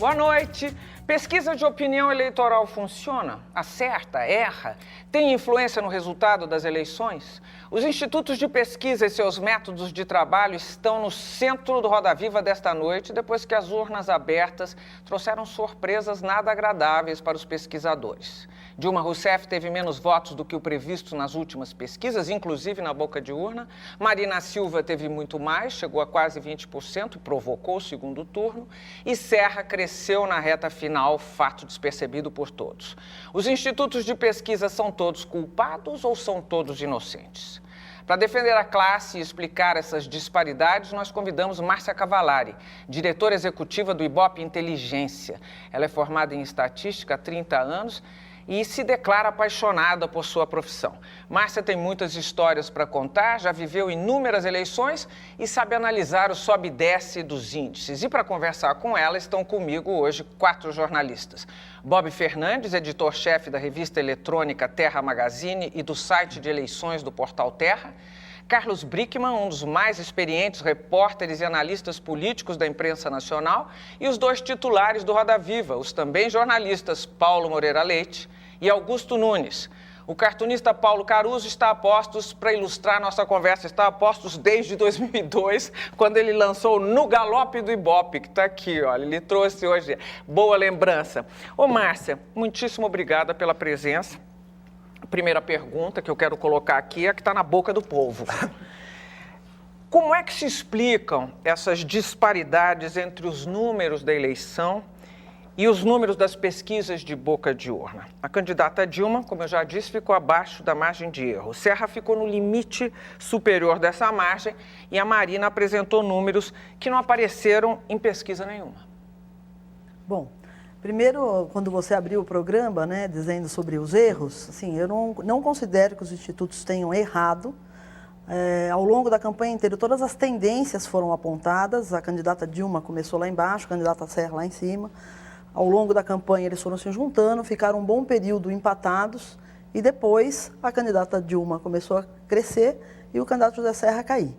Boa noite. Pesquisa de opinião eleitoral funciona? Acerta? Erra? Tem influência no resultado das eleições? Os institutos de pesquisa e seus métodos de trabalho estão no centro do Roda Viva desta noite, depois que as urnas abertas trouxeram surpresas nada agradáveis para os pesquisadores. Dilma Rousseff teve menos votos do que o previsto nas últimas pesquisas, inclusive na boca de urna. Marina Silva teve muito mais, chegou a quase 20% e provocou o segundo turno. E Serra cresceu na reta final, fato despercebido por todos. Os institutos de pesquisa são todos culpados ou são todos inocentes? Para defender a classe e explicar essas disparidades, nós convidamos Márcia Cavallari, diretora executiva do Ibope Inteligência. Ela é formada em estatística há 30 anos e se declara apaixonada por sua profissão. Márcia tem muitas histórias para contar, já viveu inúmeras eleições e sabe analisar o sobe e desce dos índices. E para conversar com ela estão comigo hoje 4 jornalistas. Bob Fernandes, editor-chefe da revista eletrônica Terra Magazine e do site de eleições do portal Terra. Carlos Brickman, um dos mais experientes repórteres e analistas políticos da imprensa nacional, e os 2 titulares do Roda Viva, os também jornalistas Paulo Moreira Leite e Augusto Nunes. O cartunista Paulo Caruso está a postos para ilustrar nossa conversa, está a postos desde 2002, quando ele lançou No Galope do Ibope, que está aqui, olha, ele trouxe hoje, boa lembrança. Ô Márcia, muitíssimo obrigada pela presença. A primeira pergunta que eu quero colocar aqui é a que está na boca do povo. Como é que se explicam essas disparidades entre os números da eleição e os números das pesquisas de boca de urna? A candidata Dilma, como eu já disse, ficou abaixo da margem de erro. Serra ficou no limite superior dessa margem e a Marina apresentou números que não apareceram em pesquisa nenhuma. Bom, primeiro, quando você abriu o programa, né, dizendo sobre os erros, assim, eu não considero que os institutos tenham errado. Ao longo da campanha inteira, todas as tendências foram apontadas. A candidata Dilma começou lá embaixo, a candidata Serra lá em cima. Ao longo da campanha, eles foram se juntando, ficaram um bom período empatados. E depois, a candidata Dilma começou a crescer e o candidato José Serra a cair.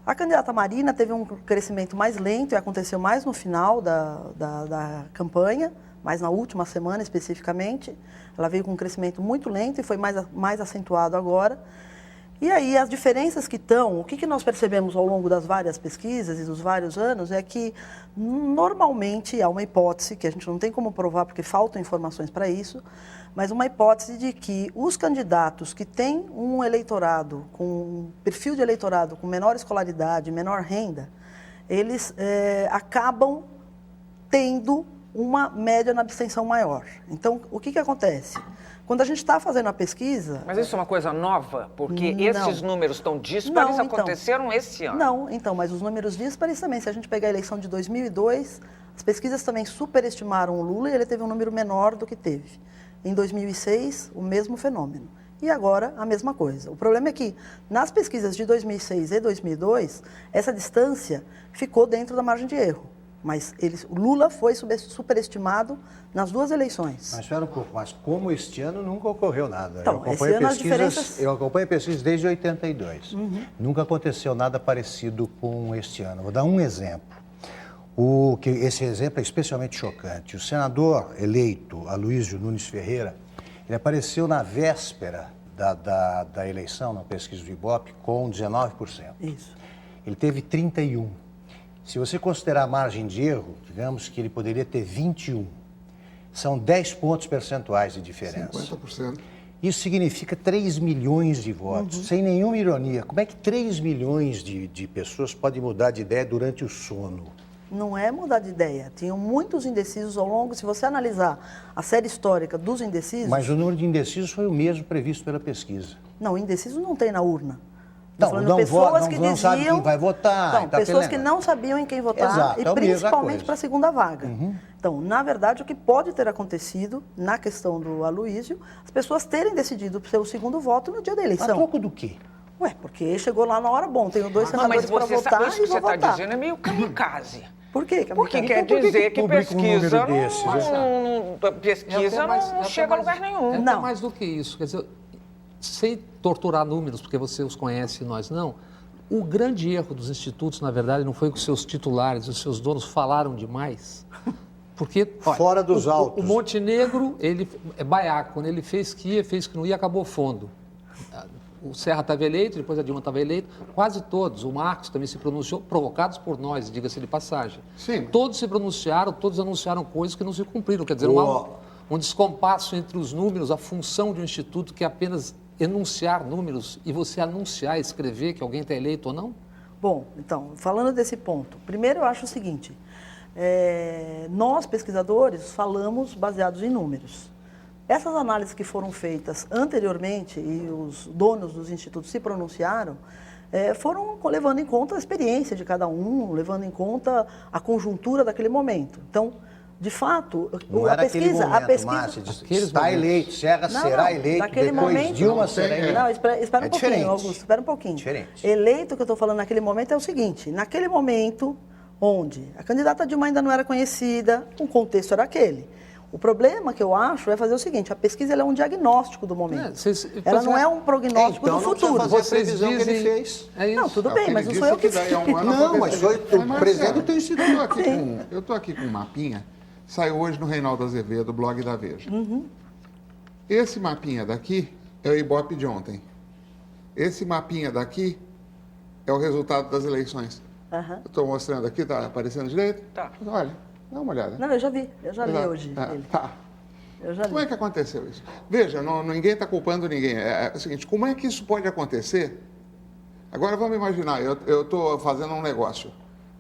A candidata Marina teve um crescimento mais lento e aconteceu mais no final da campanha, mais na última semana especificamente. Ela veio com um crescimento muito lento e foi mais acentuado agora. E aí as diferenças que estão, o que nós percebemos ao longo das várias pesquisas e dos vários anos é que normalmente há uma hipótese, que a gente não tem como provar porque faltam informações para isso, mas uma hipótese de que os candidatos que têm um eleitorado, com um perfil de eleitorado com menor escolaridade, menor renda, eles acabam tendo uma média na abstenção maior. Então, o que acontece? Quando a gente está fazendo a pesquisa... Mas isso é uma coisa nova? Porque esses números tão díspares aconteceram esse ano. Não, então, mas os números díspares também. Se a gente pegar a eleição de 2002, as pesquisas também superestimaram o Lula e ele teve um número menor do que teve. Em 2006, o mesmo fenômeno. E agora, a mesma coisa. O problema é que, nas pesquisas de 2006 e 2002, essa distância ficou dentro da margem de erro. Mas o Lula foi superestimado nas 2 eleições. Mas espera um pouco, mas como este ano nunca ocorreu nada. Então, esse ano as diferenças... Eu acompanho pesquisas desde 82. Nunca aconteceu nada parecido com este ano. Vou dar um exemplo. Esse exemplo é especialmente chocante. O senador eleito, Aloysio Nunes Ferreira, ele apareceu na véspera da eleição, na pesquisa do Ibope, com 19%. Isso. Ele teve 31%. Se você considerar a margem de erro, digamos que ele poderia ter 21%. São 10 pontos percentuais de diferença. 50%. Isso significa 3 milhões de votos. Sem nenhuma ironia, como é que 3 milhões de pessoas podem mudar de ideia durante o sono? Não é mudar de ideia. Tinham muitos indecisos ao longo. Se você analisar a série histórica dos indecisos... Mas o número de indecisos foi o mesmo previsto pela pesquisa. Não, indeciso não tem na urna. Não sabe quem vai votar. Não, pessoas que não sabiam em quem votar. Exato, e principalmente para a segunda vaga. Então, na verdade, o que pode ter acontecido na questão do Aloysio, as pessoas terem decidido o seu segundo voto no dia da eleição. A troco do quê? Ué, porque chegou lá na hora, bom, tenho 2 senadores para votar mas isso que você está dizendo é meio kamikaze. Por quê? Porque quer dizer que pesquisa não chega a lugar nenhum. Não mais do que isso. Quer dizer, sem torturar números, porque você os conhece e nós não, o grande erro dos institutos, na verdade, não foi que os seus titulares, os seus donos falaram demais, Porque, olha, Fora dos autos. O Montenegro, ele é baiaco. Quando ele fez que não ia, acabou fundo. O Serra estava eleito, depois a Dilma estava eleita. Quase todos. O Marcos também se pronunciou, provocados por nós, diga-se de passagem. Sim. Todos se pronunciaram, todos anunciaram coisas que não se cumpriram. Quer dizer, um descompasso entre os números, a função de um instituto que é apenas enunciar números e você anunciar, escrever que alguém está eleito ou não? Bom, então, falando desse ponto, primeiro eu acho o seguinte, nós pesquisadores falamos baseados em números. Essas análises que foram feitas anteriormente e os donos dos institutos se pronunciaram, foram levando em conta a experiência de cada um, levando em conta a conjuntura daquele momento. Então, de fato, Não a era aquele pesquisa... momento, a pesquisa Márcia, está eleito, Serra será eleito, naquele depois momento, Dilma será eleito. Não, espera um pouquinho, diferente. Augusto, espera um pouquinho. Diferente. Eleito que eu estou falando naquele momento é o seguinte, naquele momento onde a candidata Dilma ainda não era conhecida, o contexto era aquele. O problema que eu acho é fazer o seguinte, a pesquisa ela é um diagnóstico do momento. Ela não é um prognóstico do futuro. Então, fazer a previsão que ele fez. É isso. Não, tudo bem, mas não sou eu que daí um ano Não, pra mas ver se foi ele- o presidente do instituto. Eu estou aqui com um mapinha, saiu hoje no Reinaldo Azevedo, blog da Veja. Esse mapinha daqui é o Ibope de ontem. Esse mapinha daqui é o resultado das eleições. Aham. Eu estou mostrando aqui, está aparecendo direito? Tá. Olha, dá uma olhada. Não, eu já vi, eu já li Exato. hoje ele. Tá. Eu já Como é li. que aconteceu isso? Veja, ninguém está culpando ninguém. É o seguinte, como é que isso pode acontecer? Agora vamos imaginar, eu estou fazendo um negócio.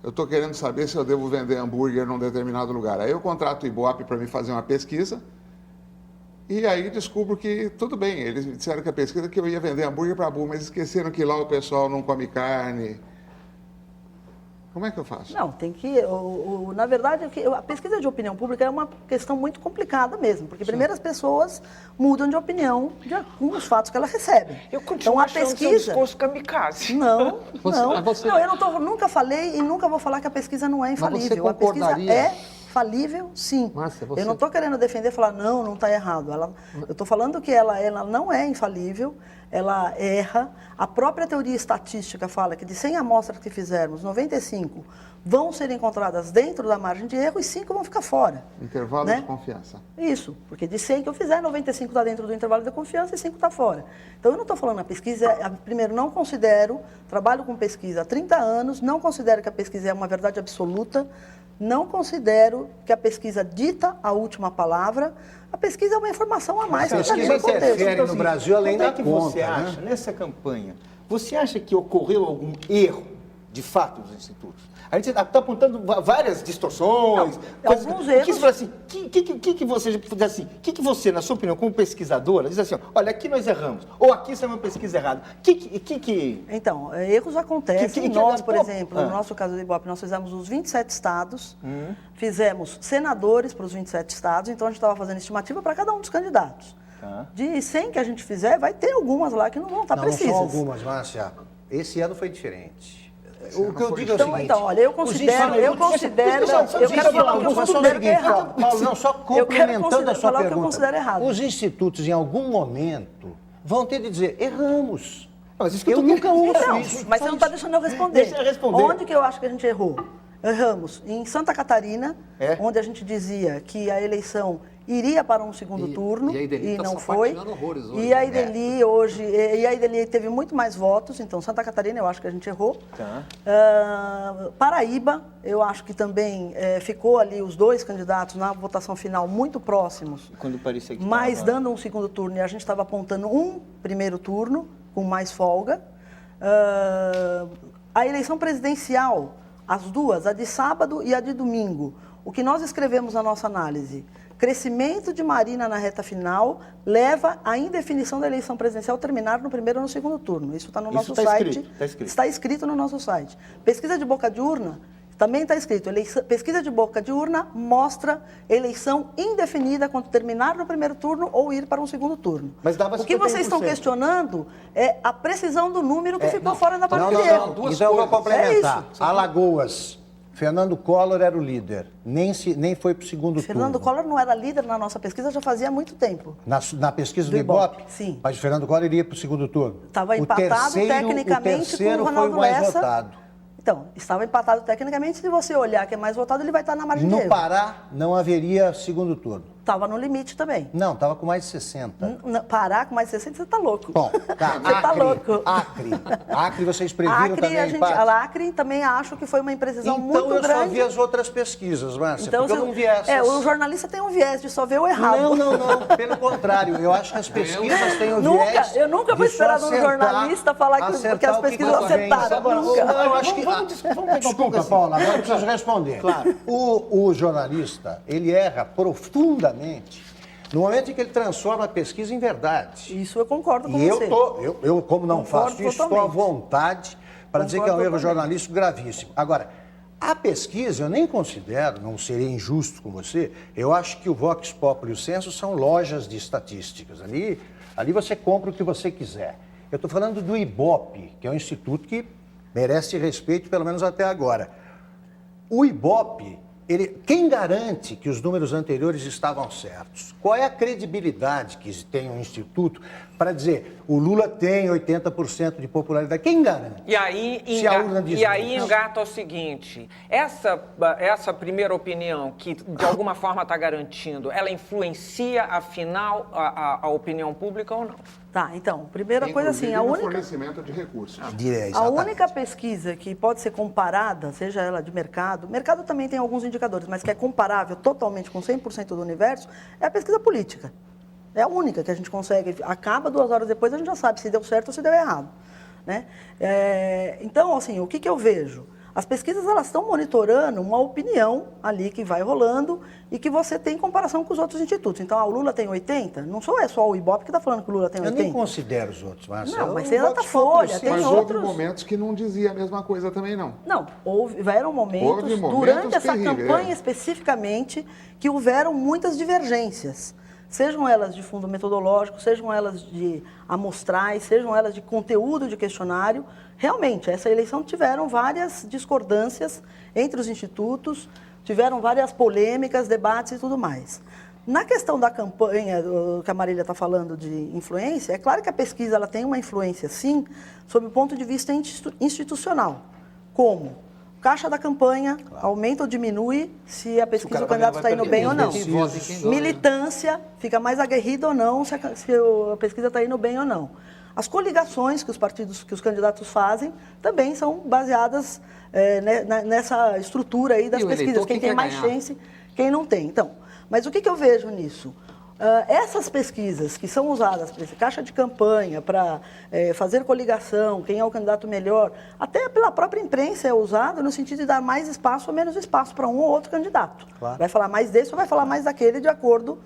Eu estou querendo saber se eu devo vender hambúrguer num determinado lugar. Aí eu contrato o Ibope para me fazer uma pesquisa. E aí descubro que, tudo bem, eles me disseram que a pesquisa é que eu ia vender hambúrguer para a Bu, mas esqueceram que lá o pessoal não come carne. Como é que eu faço? Não, tem que... na verdade, a pesquisa de opinião pública é uma questão muito complicada mesmo, porque primeiro as pessoas mudam de opinião com os fatos que elas recebem. Eu continuo achando seu discurso kamikaze. Não, Você- não, eu nunca falei e nunca vou falar que a pesquisa não é infalível. A pesquisa concordaria? é falível, sim. Márcia, você- Eu não estou querendo defender e falar, não está errado. Eu estou falando que ela não é infalível, ela erra. A própria teoria estatística fala que de 100 amostras que fizermos, 95 vão ser encontradas dentro da margem de erro e 5 vão ficar fora. Intervalo né? de confiança. Isso, porque de 100 que eu fizer, 95 está dentro do intervalo de confiança e 5 está fora. Então, eu não estou falando a pesquisa, primeiro, não considero, trabalho com pesquisa há 30 anos, não considero que a pesquisa é uma verdade absoluta, não considero que a pesquisa dita a última palavra, a pesquisa é uma informação a mais. A que está ali pesquisa no contexto. interfere no Brasil além como da é que conta, você né? acha, nessa campanha, você acha que ocorreu algum erro, de fato, dos institutos? A gente está apontando várias distorções, coisas. alguns O que erros- você fala assim, que você diz assim, que você, na sua opinião, como pesquisadora, diz assim, ó, olha, aqui nós erramos, ou aqui isso é uma pesquisa errada. Então, erros acontecem. Que- Nós, por pô, exemplo, no nosso caso do Ibope, nós fizemos os 27 estados, fizemos senadores para os 27 estados, então a gente estava fazendo estimativa para cada um dos candidatos. Tá. De 100 que a gente fizer, vai ter algumas lá que não vão estar Não precisas. são algumas, Márcia. Esse ano foi diferente. O que eu digo é o Então, seguinte... olha, eu considero, eu quero falar o que eu considero que é errado. Paulo, não, só Eu quero complementando a sua falar o que eu pergunta. considero errado. Os institutos, em algum momento, vão ter de dizer, erramos. Mas isso que Eu tô nunca querendo- ouço Não, isso. mas você não está deixando eu responder. Deixa eu responder. Onde que eu acho que a gente errou? Erramos em Santa Catarina, É? onde a gente dizia que a eleição iria para um segundo turno e a Ideli tá não foi. sapateando horrores hoje, E a né? Ideli hoje, e a Ideli teve muito mais votos, então Santa Catarina eu acho que a gente errou. Tá. Paraíba, eu acho que também ficou ali os dois candidatos na votação final muito próximos. Quando parecia que Mas tava- dando um segundo turno, e a gente estava apontando um primeiro turno, com mais folga. A eleição presidencial, as duas, a de sábado e a de domingo, o que nós escrevemos na nossa análise, crescimento de Marina na reta final leva à indefinição da eleição presidencial terminar no primeiro ou no segundo turno. Isso está no nosso tá site. escrito, tá escrito. Está escrito no nosso site. Pesquisa de boca de urna, também está escrito. Pesquisa de boca de urna mostra eleição indefinida quando terminar no primeiro turno ou ir para um segundo turno. Mas dava O que vocês estão 51%. questionando é a precisão do número que ficou fora da margem Não, de não, erro. não. duas Então eu vou coisas. complementar. É isso. Alagoas, Fernando Collor era o líder. Nem foi para o segundo Fernando turno. Collor não era líder na nossa pesquisa já fazia muito tempo. Na pesquisa do Do Ibope? Ibope, sim. Mas o Fernando Collor iria para o segundo turno. Estava O empatado terceiro- tecnicamente o terceiro com o foi Ronaldo o mais Lessa. votado. Então, estava empatado tecnicamente. Se você olhar que é mais votado, ele vai estar na margem de No erro. Pará, não haveria segundo turno. Estava no limite também. Não, estava com mais de 60. Pará com mais de 60, você está louco. Bom, tá. Você está louco. Acre, vocês previram também empate? A Acre também acho que foi uma imprecisão Então muito eu grande. só vi as outras pesquisas, Márcia, Então, porque eu não vi essas. o jornalista tem um viés de só ver o errado. Não. Pelo contrário, eu acho que as pesquisas têm o viés. Eu nunca vou de só esperar de um acertar- jornalista falar que acertar as o que pesquisas convém. acertaram. Não, eu acho que. Vamos pegar um pouco Desculpa, assim. Paula, agora eu preciso responder. Claro. O jornalista, ele erra profundamente no momento em que ele transforma a pesquisa em verdade. Isso eu concordo com E você. eu, como não Concordo faço isso, estou à totalmente. vontade para dizer que é um erro totalmente. jornalístico gravíssimo. Agora, a pesquisa eu nem considero, não serei injusto com você, eu acho que o Vox Populi e o Censo são lojas de estatísticas. Ali você compra o que você quiser. Eu estou falando do IBOP, que é um instituto que merece respeito, pelo menos até agora. O IBOP, quem garante que os números anteriores estavam certos? Qual é a credibilidade que tem um instituto para dizer o Lula tem 80% de popularidade? Quem garante? E aí, Se a urna diz não. engata o seguinte, essa primeira opinião que de alguma forma está garantindo, ela influencia, afinal, a opinião pública ou não? Tá, então, primeira coisa assim, Inclusive a no única... fornecimento de recursos. A Exatamente. única pesquisa que pode ser comparada, seja ela de mercado também tem alguns indicadores, mas que é comparável totalmente com 100% do universo, é a pesquisa política. É a única que a gente consegue, acaba 2 horas depois, a gente já sabe se deu certo ou se deu errado. Né? Então, assim, o que eu vejo? As pesquisas, elas estão monitorando uma opinião ali que vai rolando e que você tem em comparação com os outros institutos. Então, o Lula tem 80, não só o IBOP que está falando que o Lula tem Eu 80. nem considero os outros, Márcia. Não, mas Eu tem voto Datafolha, Vox tem Mas Populi. outros... houve momentos que não dizia a mesma coisa também, não. Não, houveram momentos, Houve momentos durante essa terríveis, campanha especificamente, que houveram muitas divergências. Sejam elas de fundo metodológico, sejam elas de amostrais, sejam elas de conteúdo de questionário. Realmente, essa eleição tiveram várias discordâncias entre os institutos, tiveram várias polêmicas, debates e tudo mais. Na questão da campanha, que a Marília está falando de influência, é claro que a pesquisa ela tem uma influência, sim, sob o ponto de vista institucional. Como? Caixa da campanha aumenta ou diminui se a pesquisa cara o candidato vai está indo perder. bem ou não. Quem vota e quem ganha. Militância fica mais aguerrida ou não se a pesquisa está indo bem ou não. As coligações que os candidatos fazem também são baseadas nessa estrutura aí das E o pesquisas. eleitor, Quem quem tem quer mais ganhar? chance, quem não tem. Então, mas o que eu vejo nisso? Essas pesquisas que são usadas para esse caixa de campanha, para fazer coligação, quem é o candidato melhor, até pela própria imprensa é usado no sentido de dar mais espaço ou menos espaço para um ou outro candidato. Claro. Vai falar mais desse ou vai falar mais daquele de acordo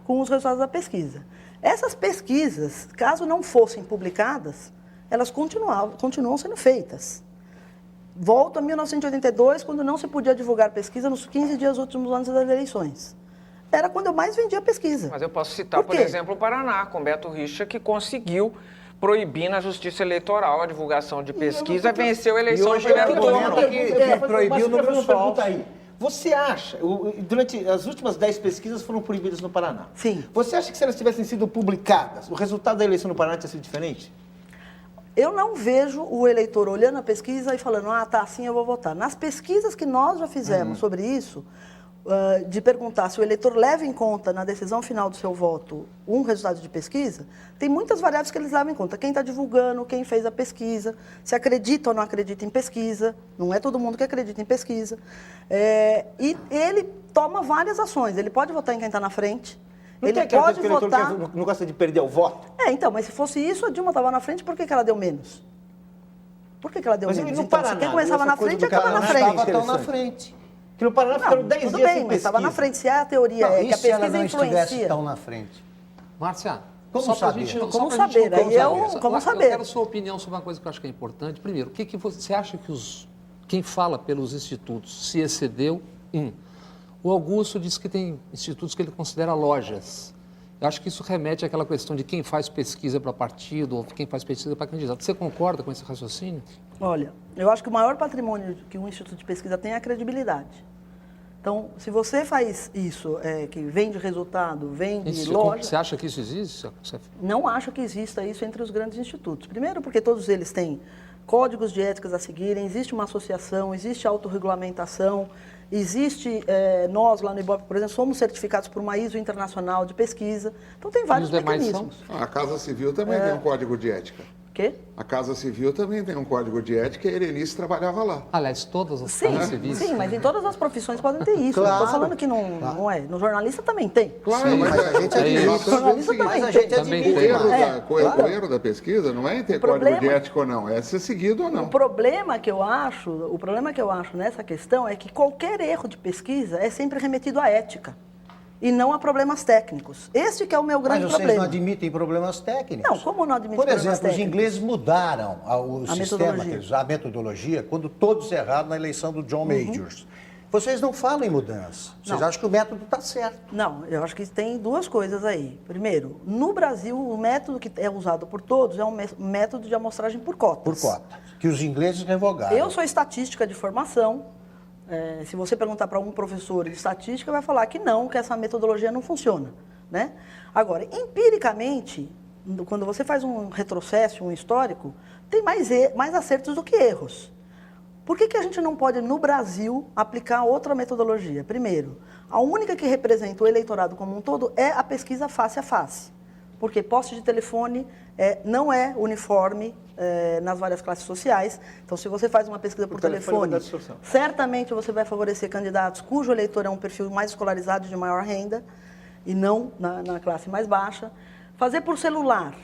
com os resultados da pesquisa. Essas pesquisas, caso não fossem publicadas, elas continuam sendo feitas. Volto a 1982, quando não se podia divulgar pesquisa nos 15 dias últimos anos das eleições. Era quando eu mais vendia pesquisa. Mas eu posso citar, por quê? exemplo, o Paraná, com Beto Richa, que conseguiu proibir na Justiça Eleitoral a divulgação de pesquisa, venceu a eleição no hoje é primeiro argumento turno. que proibiu no números falso. Você acha, durante as últimas 10 pesquisas foram proibidas no Paraná. Sim. Você acha que se elas tivessem sido publicadas, o resultado da eleição no Paraná tinha sido diferente? Eu não vejo o eleitor olhando a pesquisa e falando, tá assim, eu vou votar. Nas pesquisas que nós já fizemos sobre isso, de perguntar se o eleitor leva em conta na decisão final do seu voto um resultado de pesquisa, tem muitas variáveis que eles levam em conta. Quem está divulgando, quem fez a pesquisa, se acredita ou não acredita em pesquisa, não é todo mundo que acredita em pesquisa. E ele toma várias ações, ele pode votar em quem está na frente, Não ele tem aquela pode coisa que o eleitor votar... não gosta de perder o voto? Então, mas se fosse isso, a Dilma estava na frente, por que ela deu menos? Por que ela deu Mas menos? no Então, Paraná, quem começava essa na coisa frente, do acaba na Paraná frente. Estava tão na Interessante. frente. Que no Paraná ficaram 10 tudo dias bem, sem mas pesquisa. estava na frente. Se é a teoria Não, é e que a se ela pesquisa não estivesse influencia... tão na frente? Márcia, Como só pra saber? gente, Como só pra saber? gente Aí é concluir. como Eu saber. quero sua opinião sobre uma coisa que eu acho que é importante. Primeiro, o que você acha que quem fala pelos institutos se excedeu? O Augusto disse que tem institutos que ele considera lojas. Eu acho que isso remete àquela questão de quem faz pesquisa para partido ou quem faz pesquisa para candidato. Você concorda com esse raciocínio? Olha, eu acho que o maior patrimônio que um instituto de pesquisa tem é a credibilidade. Então, se você faz isso, que vende resultado, vende loja... Você acha que isso existe? Não acho que exista isso entre os grandes institutos. Primeiro, porque todos eles têm códigos de éticas a seguirem, existe uma associação, existe autorregulamentação, existe, nós lá no Ibope, por exemplo, somos certificados por uma ISO internacional de pesquisa, então tem vários mecanismos. A Casa Civil também tem um código de ética. Quê? A Casa Civil também tem um código de ética e a Erenice trabalhava lá. Aliás, todas as Sim, casas civis. sim, mas em todas as profissões podem ter isso. Claro. Não estou falando que não é. No jornalista também tem. Claro, Sim, mas mas a gente admite. nós estamos Jornalista dizendo o também Mas a tem. gente Também admite. tem. O erro da pesquisa não é em ter O problema- código de ética ou não, é ser seguido ou não. O problema que eu acho nessa questão é que qualquer erro de pesquisa é sempre remetido à ética e não a problemas técnicos. Este que é o meu Mas grande vocês problema. não admitem problemas técnicos. Não, como não admitem Por problemas exemplo, os técnicos? ingleses mudaram o A sistema, metodologia. a metodologia, quando todos erraram na eleição do John Majors. Vocês não falam em mudança. Vocês Não. acham que o método está certo. Não, eu acho que tem duas coisas aí. Primeiro, no Brasil, o método que é usado por todos é um método de amostragem por cotas. Por cota. Que os ingleses revogaram. Eu sou estatística de formação. Se você perguntar para um professor de estatística, vai falar que não, que essa metodologia não funciona, né? Agora, empiricamente, quando você faz um retrocesso, um histórico, tem mais acertos do que erros. Por que a gente não pode, no Brasil, aplicar outra metodologia? Primeiro, a única que representa o eleitorado como um todo é a pesquisa face a face. Porque poste de telefone não é uniforme nas várias classes sociais. Então, se você faz uma pesquisa por telefone, vai dar distorção. certamente você vai favorecer candidatos cujo eleitor é um perfil mais escolarizado, de maior renda, e não na classe mais baixa. Fazer por celular,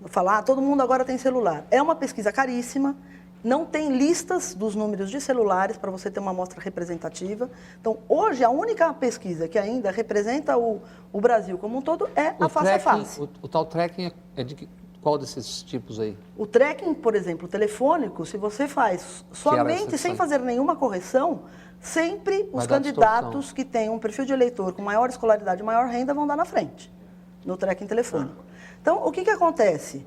falar, todo mundo agora tem celular. É uma pesquisa caríssima, não tem listas dos números de celulares para você ter uma amostra representativa. Então, hoje, a única pesquisa que ainda representa o Brasil como um todo é a face a face. O tal tracking é de qual desses tipos aí? O tracking, por exemplo, telefônico, se você faz somente sem fazer nenhuma correção, sempre os dar candidatos distorção. que têm um perfil de eleitor com maior escolaridade e maior renda vão dar na frente, no tracking telefônico. Então, o que acontece?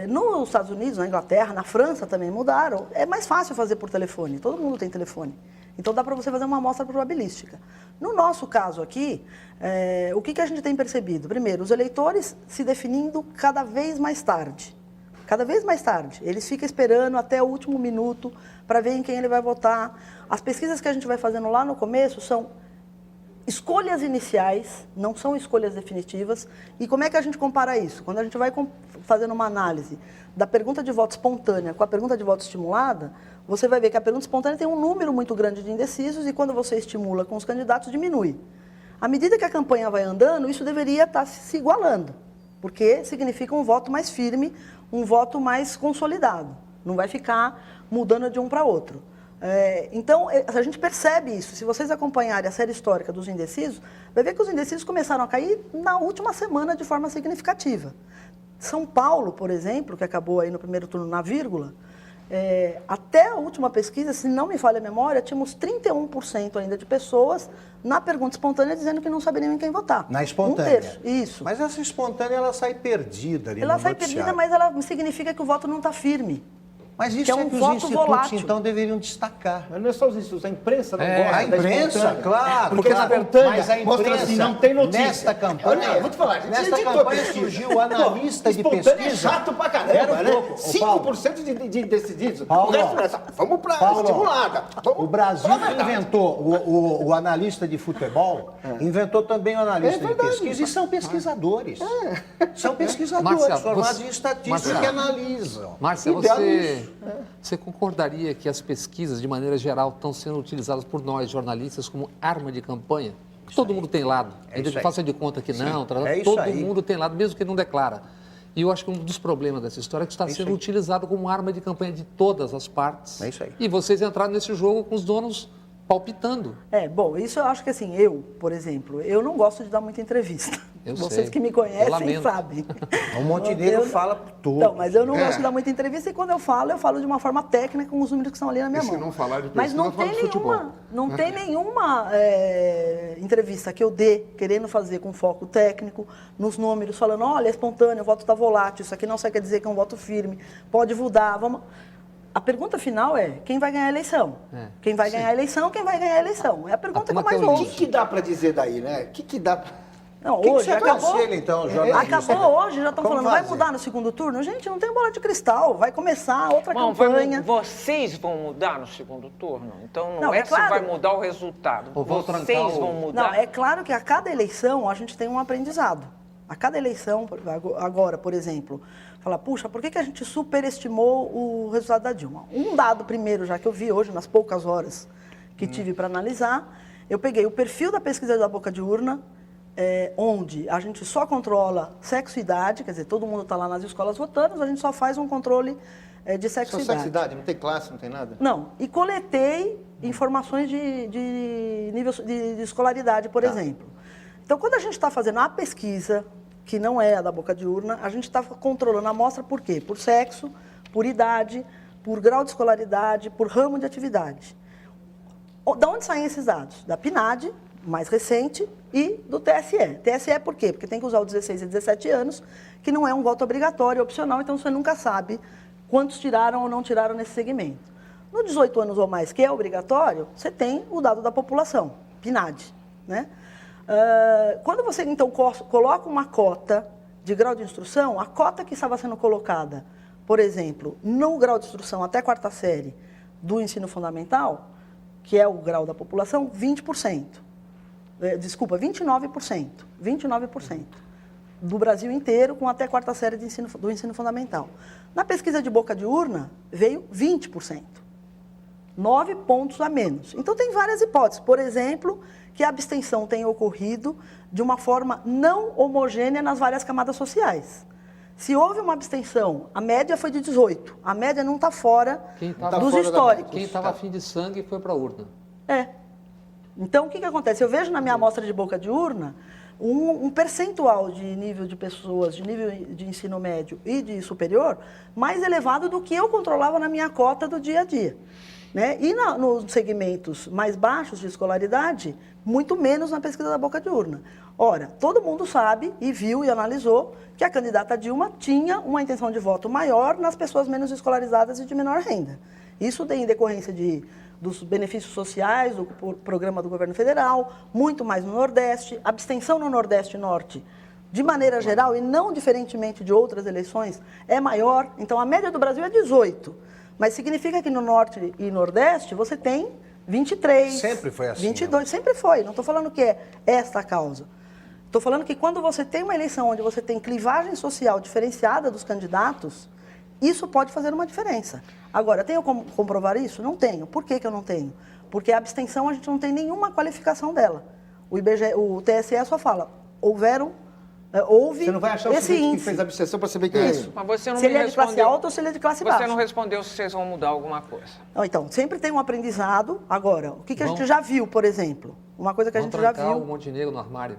Nos Estados Unidos, na Inglaterra, na França também mudaram. É mais fácil fazer por telefone, todo mundo tem telefone. Então dá para você fazer uma amostra probabilística. No nosso caso aqui, o que a gente tem percebido? Primeiro, os eleitores se definindo cada vez mais tarde. Cada vez mais tarde. Eles ficam esperando até o último minuto para ver em quem ele vai votar. As pesquisas que a gente vai fazendo lá no começo são escolhas iniciais, não são escolhas definitivas. E como é que a gente compara isso? Quando a gente vai fazendo uma análise da pergunta de voto espontânea com a pergunta de voto estimulada, você vai ver que a pergunta espontânea tem um número muito grande de indecisos e quando você estimula com os candidatos, diminui. À medida que a campanha vai andando, isso deveria estar se igualando, porque significa um voto mais firme, um voto mais consolidado. Não vai ficar mudando de um para outro. Então, a gente percebe isso. Se vocês acompanharem a série histórica dos indecisos, vai ver que os indecisos começaram a cair na última semana de forma significativa. São Paulo, por exemplo, que acabou aí no primeiro turno na vírgula, até a última pesquisa, se não me falha a memória, tínhamos 31% ainda de pessoas na pergunta espontânea dizendo que não saberiam em quem votar. Na espontânea. 1/3, isso. Mas essa espontânea, ela sai perdida ali Ela no sai noticiário. perdida, mas ela significa que o voto não está firme. Mas isso que é é um que os voto institutos, volátil. então, deveriam destacar. Mas não é só os institutos, a imprensa não gosta A da imprensa, espontânea. claro. Porque claro. na espontânea Mas a mostra imprensa, assim, não tem notícia. nesta campanha, Olha, eu vou te falar, gente, nesta editor campanha pesquisa. surgiu o analista de Espontânea pesquisa. é chato pra Espera caramba, um né? pouco, ô, Paulo. 5% de decididos. Paulo, O resto não é só, vamos pra Paulo, estimulada. Vamos o Brasil pra verdade. inventou, o analista de futebol, inventou também o analista de verdade. pesquisa, e são pesquisadores. São pesquisadores, Márcia, formados você- em estatística Márcia, que analisam. Márcia, E você concordaria que as pesquisas, de maneira geral, estão sendo utilizadas por nós, jornalistas, como arma de campanha? Todo mundo tem lado. Ainda isso aí. faça de conta que não, É isso todo aí. mundo tem lado, mesmo que não declara. E eu acho que um dos problemas dessa história é que está sendo utilizado como arma de campanha de todas as partes. É isso aí. E vocês entraram nesse jogo com os donos palpitando. Bom, isso eu acho que assim, eu, por exemplo, eu não gosto de dar muita entrevista. Eu Vocês sei. que me Eu conhecem lamento. sabem. O Montenegro Eu- fala por todos. Não, mas eu não É. gosto de dar muita entrevista e quando eu falo de uma forma técnica com os números que estão ali na minha E se mão. não falar de mas não pesquisa, tem fala de nenhuma, futebol. não tem nenhuma entrevista que eu dê querendo fazer com foco técnico nos números, falando, olha, é espontâneo, o voto está volátil, isso aqui não só quer dizer que é um voto firme, pode mudar, vamos... A pergunta final é, quem vai ganhar a eleição? Quem vai ganhar a eleição, quem vai ganhar a eleição? É a pergunta que eu turma mais quer o O ouço. que dá pra dizer daí, né? O que dá pra... Não, Que hoje você acabou. aconselha, então, jornalista? Acabou hoje, já estão Como falando, vai fazer? mudar no segundo turno? Gente, não tem bola de cristal, vai começar outra Bom, campanha. vocês vão mudar no segundo turno? Então não, Não, é, é claro. se vai mudar o resultado. Ou vão Vocês trancar o- vão mudar. Não, é claro que a cada eleição a gente tem um aprendizado. A cada eleição, agora, por exemplo, falar, puxa, por que a gente superestimou o resultado da Dilma? Um dado primeiro, já que eu vi hoje, nas poucas horas que tive para analisar, eu peguei o perfil da pesquisa da boca de urna, onde a gente só controla sexo e idade, quer dizer, todo mundo está lá nas escolas votando, a gente só faz um controle de sexo Só e idade. sexualidade, não tem classe, não tem nada? Não, e coletei informações de nível de escolaridade, por exemplo. Então, quando a gente está fazendo a pesquisa, que não é a da boca de urna, a gente está controlando a amostra por quê? Por sexo, por idade, por grau de escolaridade, por ramo de atividade. Da onde saem esses dados? Da PNAD, mais recente, e do TSE. TSE por quê? Porque tem que usar o 16 e 17 anos, que não é um voto obrigatório, opcional, então você nunca sabe quantos tiraram ou não tiraram nesse segmento. No 18 anos ou mais, que é obrigatório, você tem o dado da população, PNAD, né? Quando você, então, coloca uma cota de grau de instrução, a cota que estava sendo colocada, por exemplo, no grau de instrução até quarta série do ensino fundamental, que é o grau da população, 20%. Desculpa, 29%. 29% do Brasil inteiro com até quarta série do ensino fundamental. Na pesquisa de boca de urna, veio 20%. 9 pontos a menos. Então, tem várias hipóteses. Por exemplo, que a abstenção tenha ocorrido de uma forma não homogênea nas várias camadas sociais. Se houve uma abstenção, a média foi de 18. A média não está fora dos históricos. Quem estava afim de sangue foi para a urna. Então, o que acontece? Eu vejo na minha amostra de boca de urna um percentual de nível de pessoas, de nível de ensino médio e de superior, mais elevado do que eu controlava na minha cota do dia a dia. Né? E nos segmentos mais baixos de escolaridade, muito menos na pesquisa da boca de urna. Ora, todo mundo sabe e viu e analisou que a candidata Dilma tinha uma intenção de voto maior nas pessoas menos escolarizadas e de menor renda. Isso em decorrência dos benefícios sociais, do programa do governo federal, muito mais no Nordeste, abstenção no Nordeste e Norte, de maneira geral, e não diferentemente de outras eleições, é maior. Então, a média do Brasil é 18. Mas significa que no Norte e Nordeste você tem 23. Sempre foi assim. 22, sempre foi. Não estou falando que é esta a causa. Estou falando que quando você tem uma eleição onde você tem clivagem social diferenciada dos candidatos, isso pode fazer uma diferença. Agora, tenho como comprovar isso? Não tenho. Por que eu não tenho? Porque a abstenção a gente não tem nenhuma qualificação dela. O TSE só fala, houve Você não vai achar o esse sujeito que índice. fez a abstenção para saber que é isso. Mas você não Se me ele é de classe respondeu. alta ou se ele é de classe baixa. Você não respondeu se vocês vão mudar alguma coisa. Não, então, sempre tem um aprendizado. Agora, o que a gente já viu, por exemplo? Uma coisa que a Vamos gente já trancar o viu. Montenegro no armário.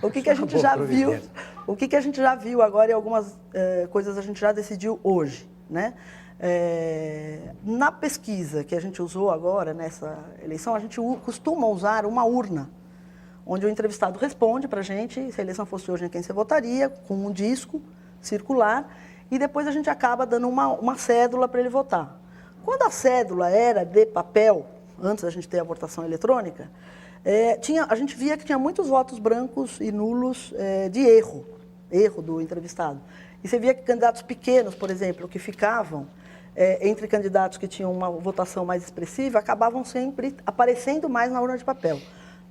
O que a gente já viu? O que a gente já viu agora e algumas coisas a gente já decidiu hoje, né? Na pesquisa que a gente usou agora, nessa eleição, a gente costuma usar uma urna, onde o entrevistado responde para a gente, se a eleição fosse hoje em quem você votaria, com um disco circular, e depois a gente acaba dando uma cédula para ele votar. Quando a cédula era de papel, antes da gente ter a votação eletrônica, a gente via que tinha muitos votos brancos e nulos de erro do entrevistado. E você via que candidatos pequenos, por exemplo, que ficavam entre candidatos que tinham uma votação mais expressiva, acabavam sempre aparecendo mais na urna de papel.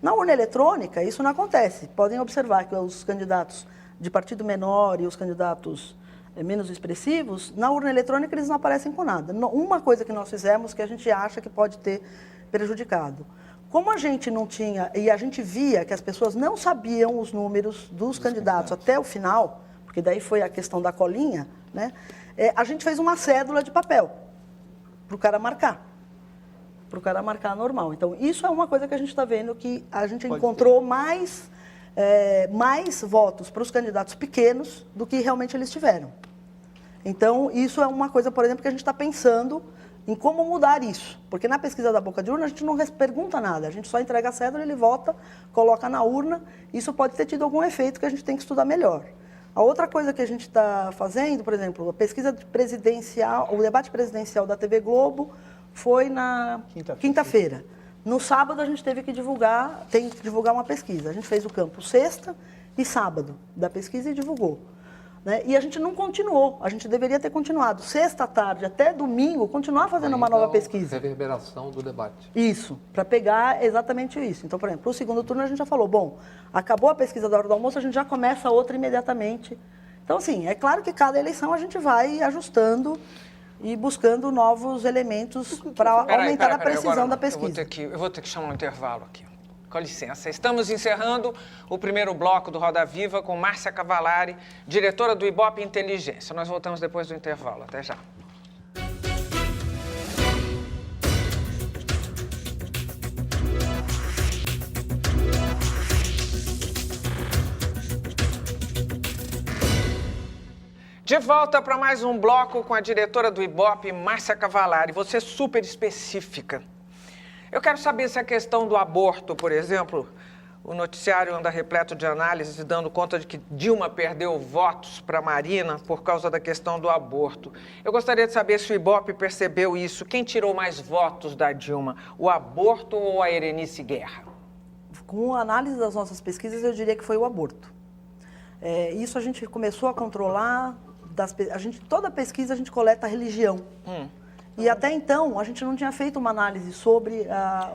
Na urna eletrônica, isso não acontece. Podem observar que os candidatos de partido menor e os candidatos menos expressivos, na urna eletrônica eles não aparecem com nada. Uma coisa que nós fizemos que a gente acha que pode ter prejudicado. Como a gente não tinha, e a gente via que as pessoas não sabiam os números dos candidatos até o final, porque daí foi a questão da colinha, né? A gente fez uma cédula de papel para o cara marcar. Para o cara marcar normal. Então, isso é uma coisa que a gente está vendo que a gente encontrou mais votos para os candidatos pequenos do que realmente eles tiveram. Então, isso é uma coisa, por exemplo, que a gente está pensando em como mudar isso. Porque na pesquisa da boca de urna a gente não pergunta nada, a gente só entrega a cédula, ele vota, coloca na urna. Isso pode ter tido algum efeito que a gente tem que estudar melhor. A outra coisa que a gente está fazendo, por exemplo, a pesquisa presidencial, o debate presidencial da TV Globo foi na quinta-feira. No sábado a gente teve que divulgar, tem que divulgar uma pesquisa. A gente fez o campo sexta e sábado da pesquisa e divulgou. Né? E a gente não continuou, a gente deveria ter continuado. Sexta à tarde até domingo, continuar fazendo uma nova pesquisa. Reverberação do debate. Isso, para pegar exatamente isso. Então, por exemplo, para o segundo turno a gente já falou, bom, acabou a pesquisa da hora do almoço, a gente já começa outra imediatamente. Então, assim, é claro que cada eleição a gente vai ajustando e buscando novos elementos para aumentar a precisão da pesquisa. Eu vou ter que chamar um intervalo aqui. Com licença, estamos encerrando o primeiro bloco do Roda Viva com Márcia Cavallari, diretora do Ibope Inteligência. Nós voltamos depois do intervalo. Até já. De volta para mais um bloco com a diretora do Ibope, Márcia Cavallari. Você é super específica. Eu quero saber se a questão do aborto, por exemplo, o noticiário anda repleto de análises dando conta de que Dilma perdeu votos para Marina por causa da questão do aborto. Eu gostaria de saber se o Ibope percebeu isso. Quem tirou mais votos da Dilma, o aborto ou a Erenice Guerra? Com a análise das nossas pesquisas, eu diria que foi o aborto. Isso a gente começou a controlar, toda pesquisa a gente coleta a religião. E até então, a gente não tinha feito uma análise sobre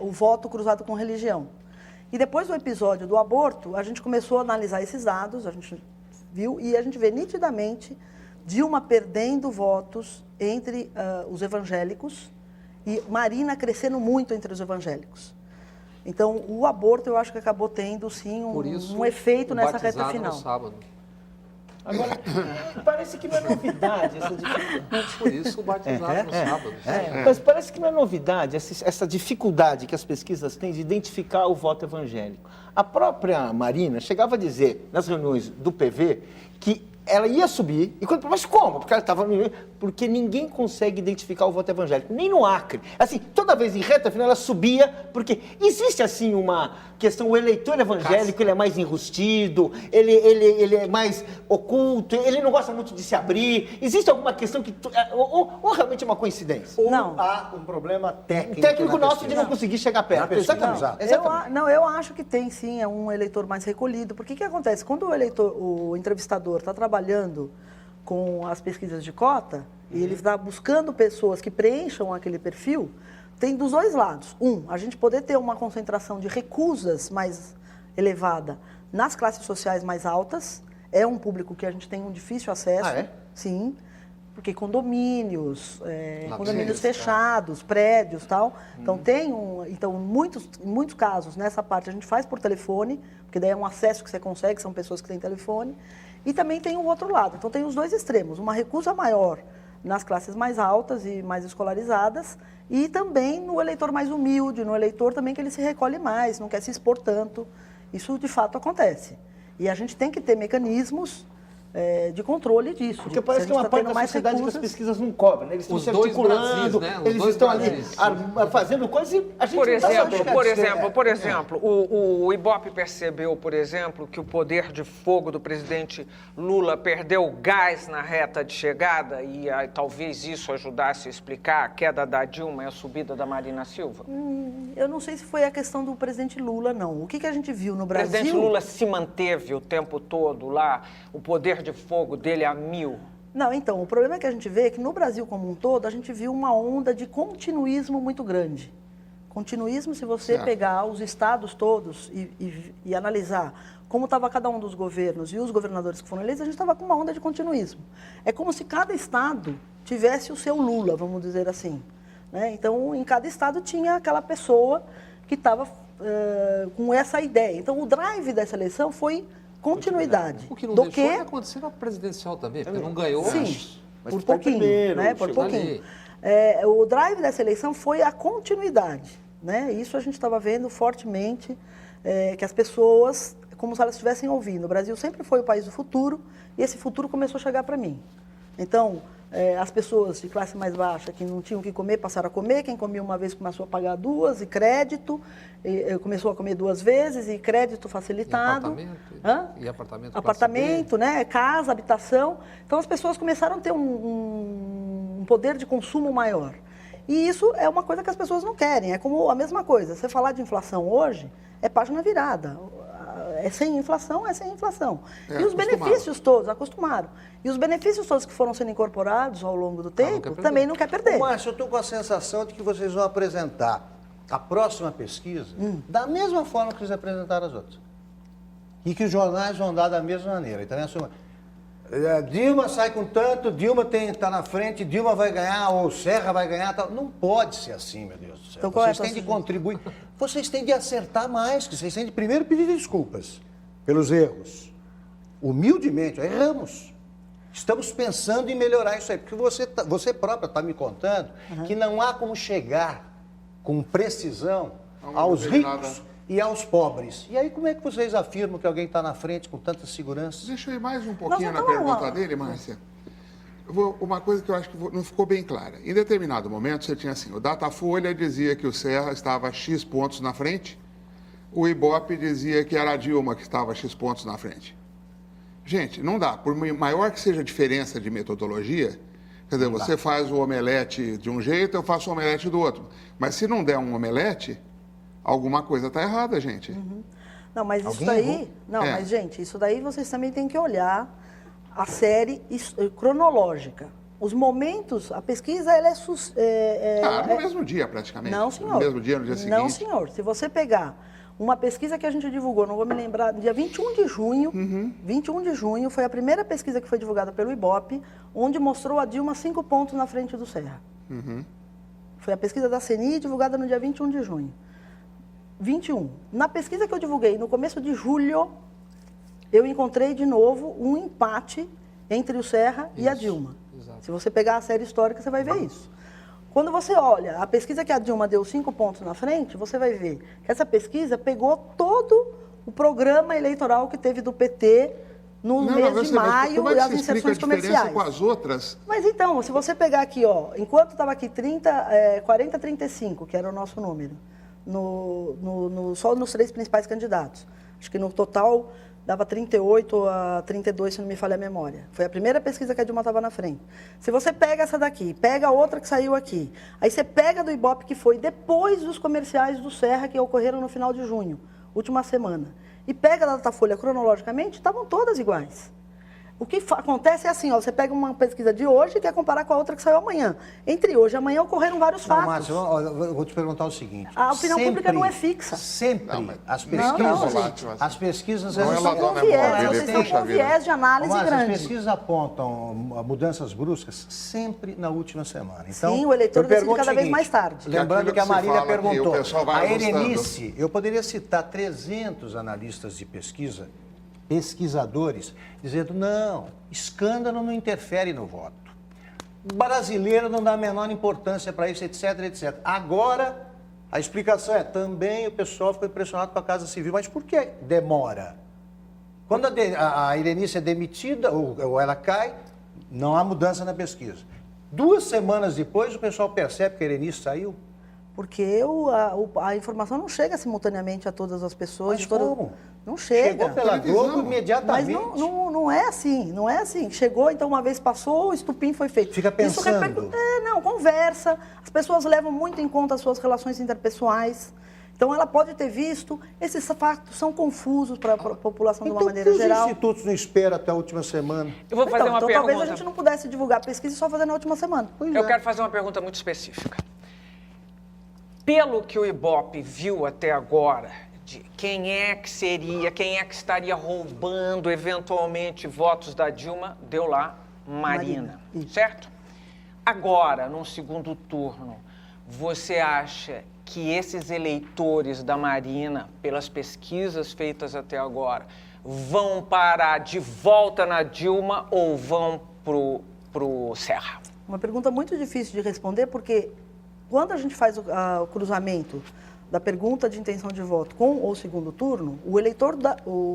o voto cruzado com religião. E depois do episódio do aborto, a gente começou a analisar esses dados, a gente viu, e a gente vê nitidamente Dilma perdendo votos entre os evangélicos e Marina crescendo muito entre os evangélicos. Então, o aborto, eu acho que acabou tendo, sim, um efeito nessa reta final. No sábado. Agora, parece que não é novidade essa dificuldade. Por isso, o batizado no sábado. Mas parece que não é novidade essa dificuldade que as pesquisas têm de identificar o voto evangélico. A própria Marina chegava a dizer, nas reuniões do PV, que ela ia subir, mas como? Porque ela estava porque ninguém consegue identificar o voto evangélico, nem no Acre. Assim, toda vez em reta final ela subia, porque existe assim uma questão, o eleitor evangélico, ele é mais enrustido, ele é mais oculto, ele não gosta muito de se abrir. Existe alguma questão que ou realmente é uma coincidência? Ou Não. há um problema técnico. Técnico nosso de não conseguir chegar perto. Exatamente. Eu acho que tem sim, é um eleitor mais recolhido. Porque o que acontece? Quando o entrevistador está trabalhando com as pesquisas de cota, e ele está buscando pessoas que preencham aquele perfil, tem dos dois lados. A gente poder ter uma concentração de recusas mais elevada nas classes sociais mais altas, é um público que a gente tem um difícil acesso. Ah, é? Sim. Porque condomínios fechados, prédios e tal. Então, em muitos casos, nessa parte, a gente faz por telefone, porque daí é um acesso que você consegue, são pessoas que têm telefone. E também tem o outro lado. Então, tem os dois extremos. Uma recusa maior nas classes mais altas e mais escolarizadas e também no eleitor mais humilde, no eleitor também que ele se recolhe mais, não quer se expor tanto. Isso, de fato, acontece. E a gente tem que ter mecanismos de controle disso. Porque parece que uma parte da sociedade que as pesquisas não cobrem, né? Eles estão se articulando, eles estão ali fazendo coisas e a gente Por exemplo, o Ibope percebeu, por exemplo, que o poder de fogo do presidente Lula perdeu gás na reta de chegada e talvez isso ajudasse a explicar a queda da Dilma e a subida da Marina Silva? Eu não sei se foi a questão do presidente Lula, não. O que a gente viu no Brasil... O presidente Lula se manteve o tempo todo lá, o poder de fogo dele a 1000. Não, então, o problema que a gente vê é que no Brasil como um todo, a gente viu uma onda de continuismo muito grande. Continuismo, se você pegar os estados todos e analisar como estava cada um dos governos e os governadores que foram eleitos, a gente estava com uma onda de continuismo. É como se cada estado tivesse o seu Lula, vamos dizer assim. Né? Então, em cada estado tinha aquela pessoa que estava com essa ideia. Então, o drive dessa eleição foi continuidade. O que não deixou de acontecer na presidencial também, porque não ganhou. Sim, por pouquinho, né? Por pouquinho. O drive dessa eleição foi a continuidade, né? Isso a gente estava vendo fortemente, que as pessoas, como se elas estivessem ouvindo. O Brasil sempre foi o país do futuro e esse futuro começou a chegar para mim. Então, as pessoas de classe mais baixa que não tinham o que comer passaram a comer, quem comia uma vez começou a pagar duas, e crédito, começou a comer 2 vezes, e crédito facilitado. E apartamento. Apartamento, né? Casa, habitação. Então as pessoas começaram a ter um poder de consumo maior. E isso é uma coisa que as pessoas não querem. É como a mesma coisa. Você falar de inflação hoje é página virada. É sem inflação, é sem inflação. E os benefícios todos, acostumaram. E os benefícios todos que foram sendo incorporados ao longo do tempo, também não quer perder. Márcio, eu estou com a sensação de que vocês vão apresentar a próxima pesquisa da mesma forma que vocês apresentaram as outras. E que os jornais vão dar da mesma maneira. Então, Dilma sai com tanto, Dilma está na frente, Dilma vai ganhar, ou Serra vai ganhar. Tal. Não pode ser assim, meu Deus do céu. Então, vocês têm de contribuir. Vocês têm de acertar mais, que vocês têm de primeiro pedir desculpas pelos erros. Humildemente, erramos. Estamos pensando em melhorar isso aí, porque você própria está me contando que não há como chegar com precisão aos ricos e aos pobres. E aí como é que vocês afirmam que alguém está na frente com tanta segurança? Deixa eu ir mais um pouquinho na pergunta dele, Márcia. Uma coisa que eu acho que não ficou bem clara. Em determinado momento, você tinha assim, o Datafolha dizia que o Serra estava X pontos na frente, o Ibope dizia que era a Dilma que estava X pontos na frente. Gente, não dá. Por maior que seja a diferença de metodologia, quer dizer, você faz o omelete de um jeito, eu faço o omelete do outro. Mas se não der um omelete, alguma coisa está errada, gente. Não, mas isso daí... Mas, gente, isso daí vocês também têm que olhar a série cronológica. Os momentos, a pesquisa, ela no mesmo dia, praticamente. Não, senhor. No mesmo dia, no dia seguinte. Não, senhor. Se você pegar uma pesquisa que a gente divulgou, não vou me lembrar, dia 21 de junho, 21 de junho, foi a primeira pesquisa que foi divulgada pelo Ibope, onde mostrou a Dilma 5 pontos na frente do Serra. Foi a pesquisa da CNI, divulgada no dia 21 de junho. 21. Na pesquisa que eu divulguei no começo de julho, eu encontrei de novo um empate entre o Serra e a Dilma. Exato. Se você pegar a série histórica, você vai ver isso. Quando você olha a pesquisa que a Dilma deu 5 pontos na frente, você vai ver que essa pesquisa pegou todo o programa eleitoral que teve do PT no mês de maio e as inserções comerciais. Com as outras? Mas então, se você pegar aqui, ó, enquanto estava aqui 40, 35, que era o nosso número, só nos 3 principais candidatos. Acho que no total dava 38 a 32, se não me falha a memória. Foi a primeira pesquisa que a Dilma estava na frente. Se você pega essa daqui, pega a outra que saiu aqui, aí você pega do Ibope, que foi depois dos comerciais do Serra, que ocorreram no final de junho, última semana, e pega a Datafolha cronologicamente, estavam todas iguais. O que acontece é assim, ó, você pega uma pesquisa de hoje e quer comparar com a outra que saiu amanhã. Entre hoje e amanhã ocorreram vários fatos. Márcio, eu vou te perguntar o seguinte. A opinião pública não é fixa. Sempre. As pesquisas... Não, vocês estão com viés de análise grande. As pesquisas apontam mudanças bruscas sempre na última semana. Então, sim, o eleitor decide cada vez mais tarde. Lembrando que a Marília perguntou, a Erenice, Erenice, eu poderia citar 300 analistas de pesquisa, pesquisadores, dizendo, não, escândalo não interfere no voto. Brasileiro não dá a menor importância para isso, etc, etc. Agora, a explicação é, também o pessoal ficou impressionado com a Casa Civil. Mas por que demora? Quando a Erenice é demitida, ou ela cai, não há mudança na pesquisa. 2 semanas depois, o pessoal percebe que a Erenice saiu. Porque a informação não chega simultaneamente a todas as pessoas. Mas como? Não chega. Chegou pela Globo imediatamente. Mas não é assim, não é assim. Chegou, então uma vez passou, o estupim foi feito. Fica pensando. Conversa. As pessoas levam muito em conta as suas relações interpessoais. Então ela pode ter visto, esses fatos são confusos para a população de uma maneira geral. Então os institutos não esperam até a última semana? Eu vou fazer uma pergunta. Talvez a gente não pudesse divulgar a pesquisa e só fazer na última semana. Eu quero fazer uma pergunta muito específica. Pelo que o Ibope viu até agora, de quem é que estaria roubando eventualmente votos da Dilma, deu lá Marina. Certo? Agora, num segundo turno, você acha que esses eleitores da Marina, pelas pesquisas feitas até agora, vão parar de volta na Dilma ou vão pro Serra? Uma pergunta muito difícil de responder, porque quando a gente faz o cruzamento da pergunta de intenção de voto com o segundo turno, o eleitor,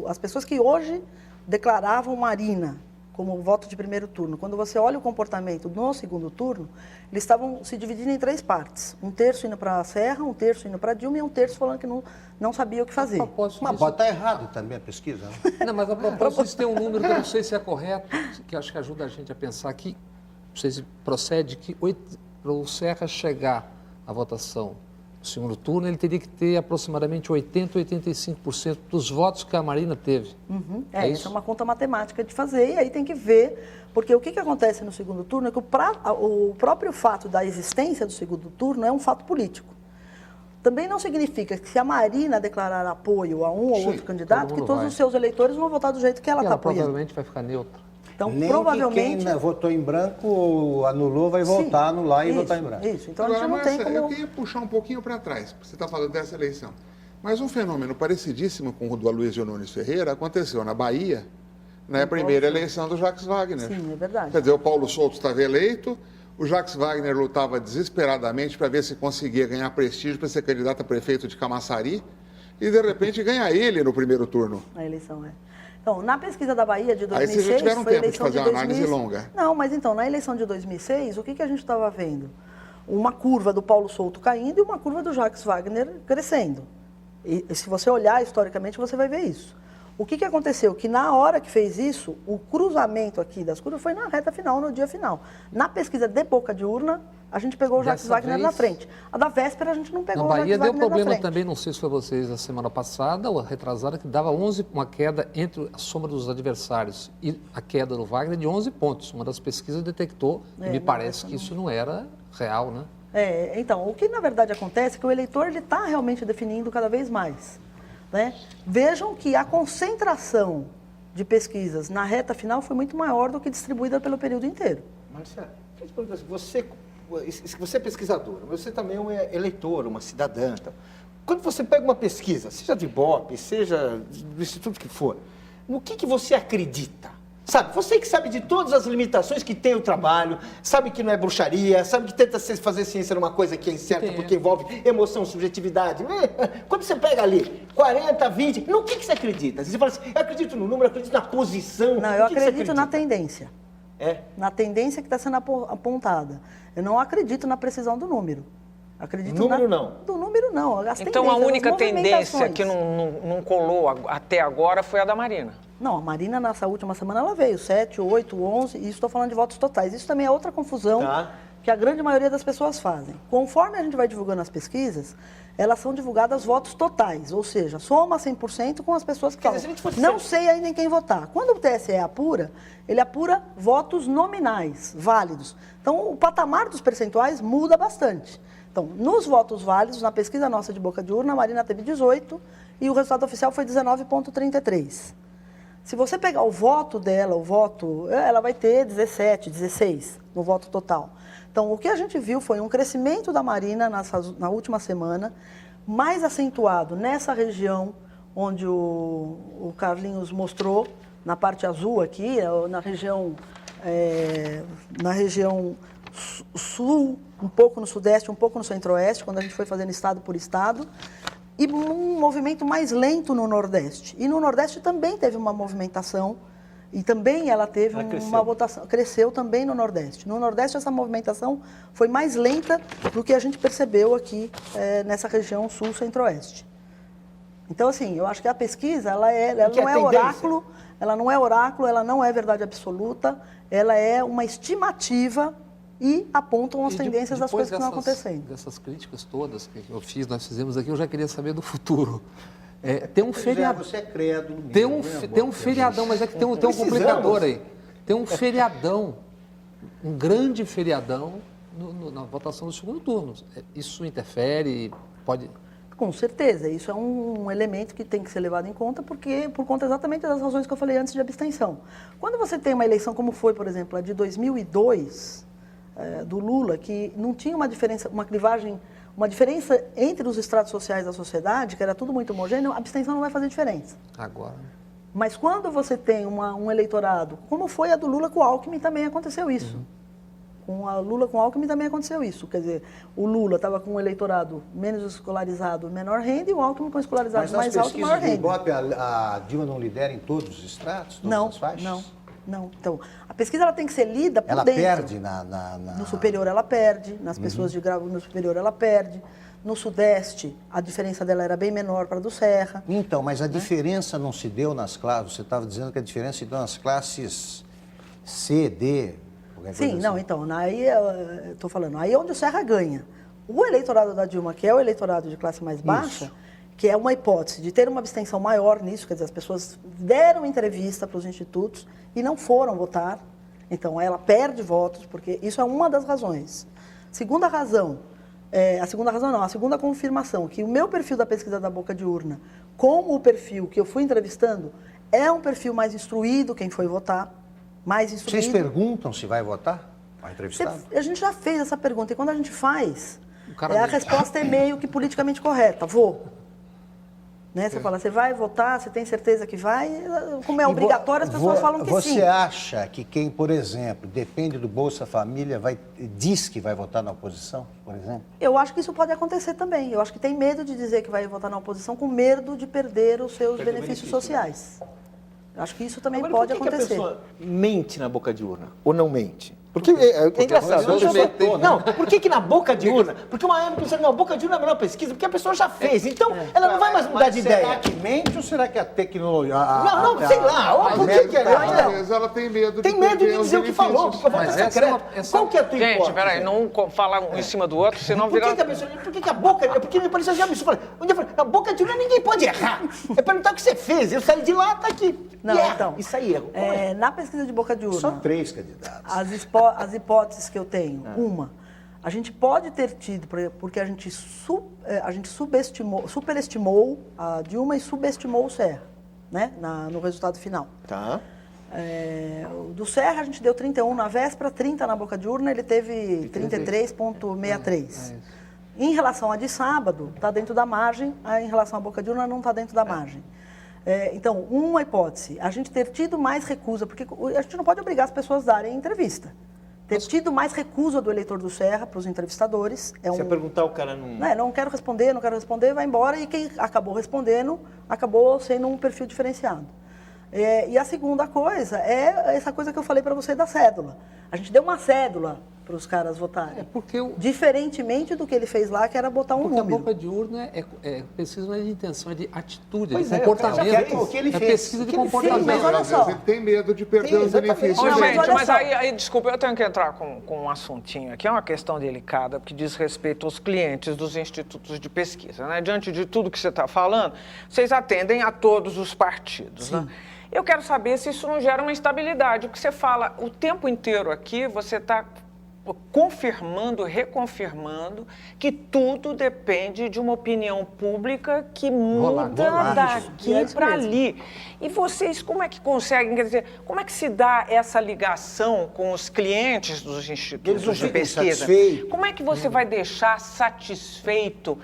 as pessoas que hoje declaravam Marina como voto de primeiro turno, quando você olha o comportamento no segundo turno, eles estavam se dividindo em 3 partes. 1/3 indo para a Serra, 1/3 indo para a Dilma e 1/3 falando que não sabia o que fazer. Mas bota errado também a pesquisa, né? Não, mas a propósito, isso tem um número que eu não sei se é correto, que acho que ajuda a gente a pensar que, não sei se procede, que para o Serra chegar à votação no segundo turno, ele teria que ter aproximadamente 80% a 85% dos votos que a Marina teve. Isso é uma conta matemática de fazer, e aí tem que ver, porque o que acontece no segundo turno é que o próprio fato da existência do segundo turno é um fato político. Também não significa que se a Marina declarar apoio a um ou outro candidato, que todos os seus eleitores vão votar do jeito que ela está apoiando. Provavelmente vai ficar neutra. Então, Nem provavelmente... que quem votou em branco ou anulou vai voltar, anular e votar em branco. Isso, então Agora, a gente não tem como... Eu queria puxar um pouquinho para trás, porque você está falando dessa eleição. Mas um fenômeno parecidíssimo com o do Aloysio Nunes Ferreira aconteceu na Bahia, na primeira eleição do Jacques Wagner. Sim, é verdade. Quer dizer, o Paulo Souto estava eleito, o Jacques Wagner lutava desesperadamente para ver se conseguia ganhar prestígio para ser candidato a prefeito de Camaçari, e de repente ganha ele no primeiro turno. A eleição, Então, na pesquisa da Bahia de 2006... Aí vocês já tiveram foi tempo de eleição fazer uma análise longa. Não, mas então, na eleição de 2006, o que a gente estava vendo? Uma curva do Paulo Souto caindo e uma curva do Jacques Wagner crescendo. E se você olhar historicamente, você vai ver isso. O que aconteceu? Que na hora que fez isso, o cruzamento aqui das curvas foi na reta final, no dia final. Na pesquisa de boca de urna, a gente pegou o Jacques Wagner na frente. A da véspera, a gente não pegou o Jacques Wagner na frente. Na Bahia deu problema também, não sei se foi vocês a semana passada ou a retrasada, que dava 11, uma queda entre a soma dos adversários e a queda do Wagner de 11 pontos. Uma das pesquisas detectou, e me parece que isso não era real, né? Então, o que na verdade acontece é que o eleitor está realmente definindo cada vez mais. Né? Vejam que a concentração de pesquisas na reta final foi muito maior do que distribuída pelo período inteiro. Marcelo, você é pesquisadora, mas você também é um eleitor, uma cidadã. Então, quando você pega uma pesquisa, seja de Ibope, seja do instituto que for, no que você acredita? Sabe, você que sabe de todas as limitações que tem o trabalho, sabe que não é bruxaria, sabe que tenta fazer ciência numa coisa que é incerta porque envolve emoção, subjetividade. Quando você pega ali 40, 20, no que você acredita? Você fala assim, eu acredito no número, eu acredito na posição. Não, eu acredito na tendência. Na tendência que está sendo apontada. Eu não acredito na precisão do número. Acredito do número não. Do número não. Então a única tendência que não colou até agora foi a da Marina. Não, a Marina nessa última semana ela veio 7, 8, 11, e isso estou falando de votos totais. Isso também é outra confusão que a grande maioria das pessoas fazem. Conforme a gente vai divulgando as pesquisas, elas são divulgadas votos totais, ou seja, soma 100% com as pessoas que falam, não sei ainda em quem votar. Quando o TSE apura, ele apura votos nominais, válidos. Então, o patamar dos percentuais muda bastante. Então, nos votos válidos, na pesquisa nossa de boca de urna, a Marina teve 18 e o resultado oficial foi 19,33. Se você pegar o voto dela, ela vai ter 17, 16 no voto total. Então, o que a gente viu foi um crescimento da Marina na última semana, mais acentuado nessa região onde o Carlinhos mostrou, na parte azul aqui, na região sul, um pouco no sudeste, um pouco no centro-oeste, quando a gente foi fazendo estado por estado, e um movimento mais lento no Nordeste. E no Nordeste também teve uma movimentação, e também ela teve uma votação, cresceu também no Nordeste. No Nordeste essa movimentação foi mais lenta do que a gente percebeu aqui nessa região sul-centro-oeste. Então, assim, eu acho que a pesquisa, ela não é oráculo, ela não é verdade absoluta, ela é uma estimativa e apontam as tendências das coisas que estão acontecendo. Dessas críticas todas que nós fizemos aqui, eu já queria saber do futuro. Tem um feriadão. Você é credo. Tem um feriadão, mas é que tem um complicador aí. Tem um feriadão, um grande feriadão na votação do segundo turno. Isso interfere, pode... Com certeza, isso é um elemento que tem que ser levado em conta, por conta exatamente das razões que eu falei antes de abstenção. Quando você tem uma eleição como foi, por exemplo, a de 2002... do Lula, que não tinha uma diferença, uma clivagem, uma diferença entre os estratos sociais da sociedade, que era tudo muito homogêneo, a abstenção não vai fazer diferença. Agora. Mas quando você tem um eleitorado, como foi a do Lula com o Alckmin, também aconteceu isso. Com a Lula com o Alckmin também aconteceu isso. Quer dizer, o Lula estava com um eleitorado menos escolarizado, menor renda, e o Alckmin com escolarizado mais alto, maior renda. Mas nas pesquisas do Ibope, a Dilma não lidera em todos os estratos, todas as faixas? Não. Então, a pesquisa ela tem que ser lida por ela dentro. Ela perde No superior ela perde, nas pessoas de grau no superior ela perde. No sudeste, a diferença dela era bem menor para a do Serra. Então, mas a diferença não se deu nas classes, você estava dizendo que a diferença se deu nas classes C, D, qualquer Sim, coisa não, assim. então, aí eu estou falando, aí é onde o Serra ganha. O eleitorado da Dilma, que é o eleitorado de classe mais baixa, que é uma hipótese de ter uma abstenção maior nisso, quer dizer, as pessoas deram entrevista para os institutos e não foram votar, então ela perde votos, porque isso é uma das razões. Segunda razão, a segunda confirmação, que o meu perfil da pesquisa da boca de urna, como o perfil que eu fui entrevistando, é um perfil mais instruído, quem foi votar, mais instruído. Vocês perguntam se vai votar? Vai entrevistar? A gente já fez essa pergunta, e quando a gente faz, cara a resposta é meio que politicamente correta, vou. Né? Você fala, você vai votar, você tem certeza que vai? Como é obrigatório, as pessoas falam que sim. Você acha que quem, por exemplo, depende do Bolsa Família, diz que vai votar na oposição, por exemplo? Eu acho que isso pode acontecer também. Eu acho que tem medo de dizer que vai votar na oposição com medo de perder os seus benefícios sociais. Eu acho que isso também Agora, pode por que acontecer. Que a pessoa mente na boca de urna ou não mente? Porque é engraçado. você já votou, né? Não, por que na boca de urna? Porque uma época você não, boca de urna é a melhor pesquisa, porque a pessoa já fez. Então, ela não vai mais mudar de Será ideia. que mente ou será que a tecnologia... Não, sei lá. Ó, por que é? Às vezes ela tem medo Tem medo de dizer o que falou, porque a voto é Mas essa é secreto. uma- essa- Qual que é a tua Gente, hipótese? peraí, não fala um em cima do outro, senão Por vira... que a pessoa, por que a boca, porque me pareceu já absurdo. Um dia eu falei, na boca de urna ninguém pode errar. É perguntar o que você fez. Eu saí de lá, tá aqui. Não, E erra. então, Isso aí, erro. na pesquisa de boca de urna, Só 3 candidatos. as hipóteses que eu tenho, uma, a gente pode ter tido, porque a gente superestimou a Dilma e subestimou o Serra, né, no resultado final. Tá. O do Serra a gente deu 31 na véspera, 30 na boca de urna, ele teve 33,63. Em relação a de sábado, está dentro da margem, em relação à boca de urna não está dentro da margem. Então, uma hipótese, a gente ter tido mais recusa, porque a gente não pode obrigar as pessoas a darem entrevista. Ter tido mais recusa do eleitor do Serra para os entrevistadores. Se perguntar, o cara não... Não quero responder, vai embora, e quem acabou respondendo acabou sendo um perfil diferenciado. E a segunda coisa é essa coisa que eu falei para você da cédula. A gente deu uma cédula para os caras votarem. Diferentemente do que ele fez lá, que era botar um Porque número. a boca de urna pesquisa não é de intenção, é de atitude, Pois de é, comportamento. o cara já fez, o que ele é fez, pesquisa o de que ele fez. comportamento. Sim, mas olha Às vezes só. ele tem medo de perder Sim, os exatamente. benefícios. Não, Não, mas gente, olha mas só. aí, desculpa, eu tenho que entrar com um assuntinho aqui, é uma questão delicada, porque diz respeito aos clientes dos institutos de pesquisa, né? Diante de tudo que você está falando, vocês atendem a todos os partidos, né? Eu quero saber se isso não gera uma instabilidade, porque você fala o tempo inteiro aqui, você está confirmando, reconfirmando que tudo depende de uma opinião pública que muda daqui É isso para mesmo. ali. E vocês, como é que conseguem, quer dizer, como é que se dá essa ligação com os clientes dos Eles institutos não de ficam pesquisa? satisfeitos. Como é que você vai deixar satisfeito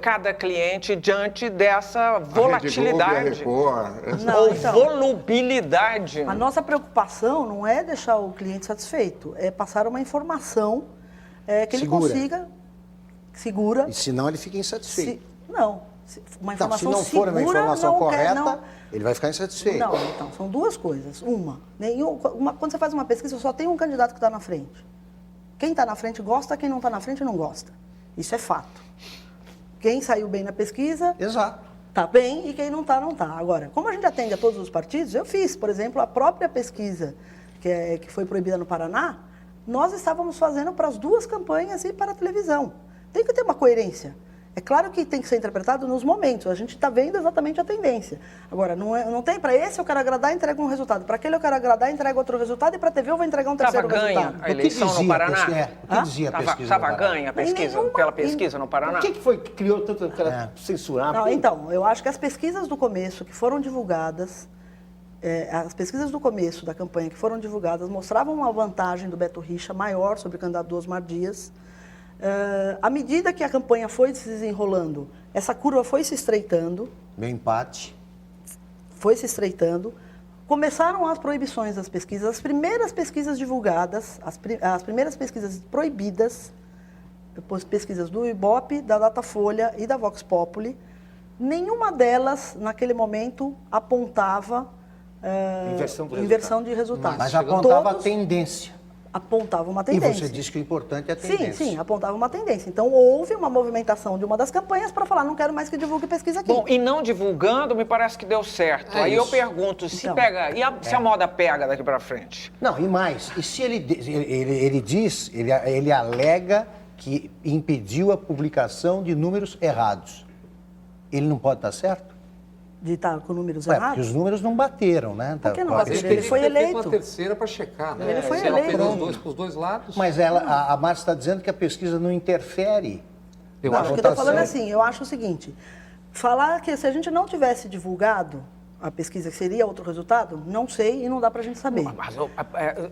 cada cliente diante dessa volatilidade? Não, Ou então. volubilidade? A nossa preocupação não é deixar o cliente satisfeito, é passar uma informação que ele Segura. consiga, segura. E senão ele fica insatisfeito. Uma Não, informação se não for uma segura, informação não correta, quer, não. ele vai ficar insatisfeito. Não, então, são duas coisas. Quando você faz uma pesquisa, só tem um candidato que está na frente. Quem está na frente gosta, quem não está na frente não gosta. Isso é fato. Quem saiu bem na pesquisa, Exato. está bem, e quem não está, não está. Agora, como a gente atende a todos os partidos, eu fiz, por exemplo, a própria pesquisa que foi proibida no Paraná, nós estávamos fazendo para as duas campanhas e para a televisão. Tem que ter uma coerência. É claro que tem que ser interpretado nos momentos, a gente está vendo exatamente a tendência. Agora, não tem para esse eu quero agradar, entrego um resultado. Para aquele eu quero agradar, entrego outro resultado. E para a TV eu vou entregar um terceiro Estava ganha resultado. a eleição no Paraná? O que dizia a pesquisa Estava no Paraná? ganha a pesquisa, Nenhuma- pela pesquisa no Paraná? O que foi que criou tanto cara censurar? Não, Pô, então, eu acho que as pesquisas do começo que foram divulgadas, as pesquisas do começo da campanha que foram divulgadas mostravam uma vantagem do Beto Richa maior sobre o candidato do Osmar Dias. À medida que a campanha foi se desenrolando, essa curva foi se estreitando, Meu empate. foi se estreitando. Começaram as proibições das pesquisas. As primeiras pesquisas divulgadas, as primeiras pesquisas proibidas, depois pesquisas do Ibope, da Datafolha e da Vox Populi, nenhuma delas, naquele momento, apontava Inversão do inversão de resultados. Mas apontava a Todos tendência. apontava uma E tendência. você disse que o importante é a Sim, tendência. sim, apontava uma tendência. Então, houve uma movimentação de uma das campanhas para falar, não quero mais que divulgue pesquisa aqui. Bom, e não divulgando, me parece que deu certo. É Aí eu isso. pergunto, se Então. pega, se a moda pega daqui pra frente? Não, e mais, e se ele alega que impediu a publicação de números errados, ele não pode estar certo? De estar com números Ué, porque errados. os números não bateram, né? Por que não Com a bateram? pesquisa. Ele foi teria que ter eleito. feito uma terceira para checar, né? Ele foi Se ela eleito. pegou os dois para os dois lados. Mas a Márcia está dizendo que a pesquisa não interfere. Eu Não, acho o que eu tá estou falando é certo. assim, eu acho o seguinte, falar que se a gente não tivesse divulgado a pesquisa, que seria outro resultado, não sei e não dá para a gente saber. Mas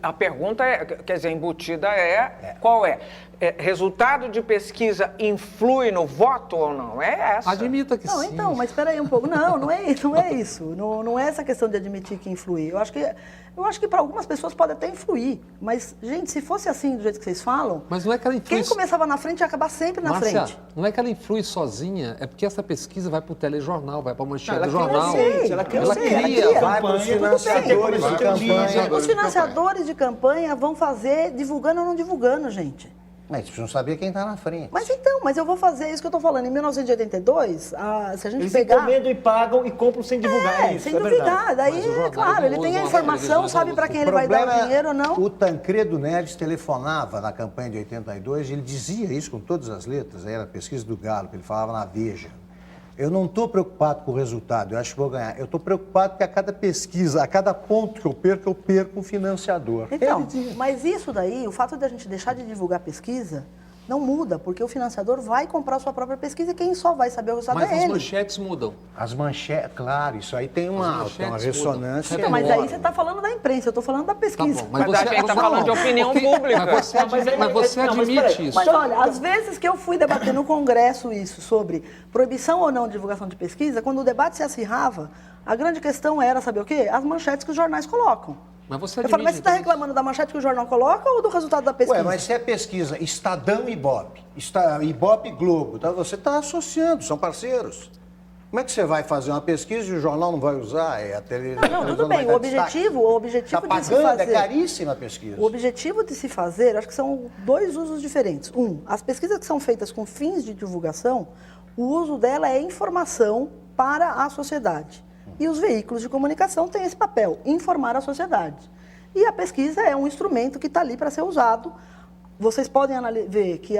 a pergunta é, quer dizer, embutida qual é? Resultado de pesquisa influi no voto ou não? É essa. Admita que Não, sim. então, mas espera aí um pouco. Não é isso. Não é essa questão de admitir que influi. Eu acho que para algumas pessoas pode até influir. Mas, gente, se fosse assim, do jeito que vocês falam, Mas não é que ela influi... quem começava na frente ia acabar sempre na Márcia, frente. não é que ela influi sozinha, é porque essa pesquisa vai para o telejornal, vai para a manchete Ela do cria jornal. receita, ela cria cria. Vai para os financiadores de campanha. Os financiadores de campanha vão fazer divulgando ou não divulgando, gente. Mas precisam saber quem está na frente. Mas eu vou fazer isso que eu estou falando. Em 1982, se a gente Eles pegar... encomendam e pagam e compram sem divulgar isso, sem é duvidar. verdade. Daí, Mas o jornal claro, ele não tem usa a uma informação, televisão, sabe não para usa. quem ele vai dar o dinheiro ou não. O Tancredo Neves telefonava na campanha de 82, ele dizia isso com todas as letras, era a pesquisa do Galo, que ele falava na Veja. Eu não estou preocupado com o resultado, eu acho que vou ganhar. Eu estou preocupado porque a cada pesquisa, a cada ponto que eu perco um financiador. Então, Ele dizia. mas isso daí, o fato de a gente deixar de divulgar pesquisa, não muda, porque o financiador vai comprar a sua própria pesquisa e quem só vai saber o resultado Mas é as ele. manchetes mudam. As manchetes, claro, isso aí tem uma manchetes ressonância. Então, mas aí enorme. você está falando da imprensa, eu estou falando da Tá pesquisa. bom, Mas a gente está não, falando de opinião ok, pública. Mas você, Não, mas admite peraí, isso. Mas olha, às vezes que eu fui debater no Congresso isso, sobre proibição ou não de divulgação de pesquisa, quando o debate se acirrava, a grande questão era, saber o quê? As manchetes que os jornais colocam. Mas você Eu falo, mas você está então, reclamando da manchete que o jornal coloca ou do resultado da pesquisa? Ué, mas se é pesquisa Estadão e Ibope, Ibope e Globo, tá? Você está associando, são parceiros. Como é que você vai fazer uma pesquisa e o jornal não vai usar? A televisão Tudo vai bem, dar o destaque? objetivo Tá de se pagando, fazer... é caríssima a pesquisa. O objetivo de se fazer, acho que são dois usos diferentes. As pesquisas que são feitas com fins de divulgação, o uso dela é informação para a sociedade. E os veículos de comunicação têm esse papel, informar a sociedade. E a pesquisa é um instrumento que está ali para ser usado. Vocês podem ver que,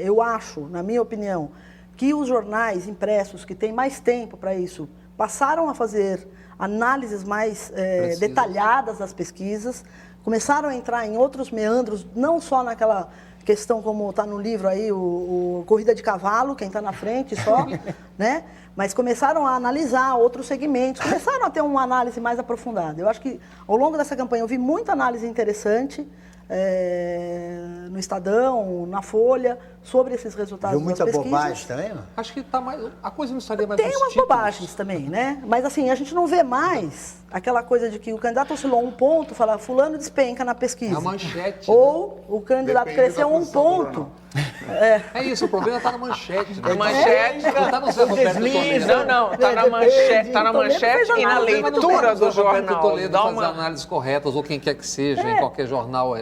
eu acho, na minha opinião, que os jornais impressos que têm mais tempo para isso passaram a fazer análises mais detalhadas das pesquisas, começaram a entrar em outros meandros, não só naquela questão como está no livro aí, o corrida de cavalo, quem está na frente só, né? Mas começaram a analisar outros segmentos, começaram a ter uma análise mais aprofundada. Eu acho que ao longo dessa campanha eu vi muita análise interessante no Estadão, na Folha, sobre esses resultados Viu muita das pesquisas. bobagem também, não? Acho que tá mais, a coisa não estaria mais Tem nos umas títulos. bobagens também, né? Mas assim, a gente não vê mais aquela coisa de que o candidato oscilou um ponto, fala fulano despenca na pesquisa. É a manchete, Ou o candidato Depende cresceu da um posição do ponto. jornal. É isso, o problema está na manchete. Né? A manchete... Não tá no Zé Roberto Toledo. Não, tá na manchete, tá na manchete e na Mas Mas não leitura tem o do Zé Roberto jornal. Toledo Dá fazer uma... análises corretas, ou quem quer que seja, em qualquer jornal,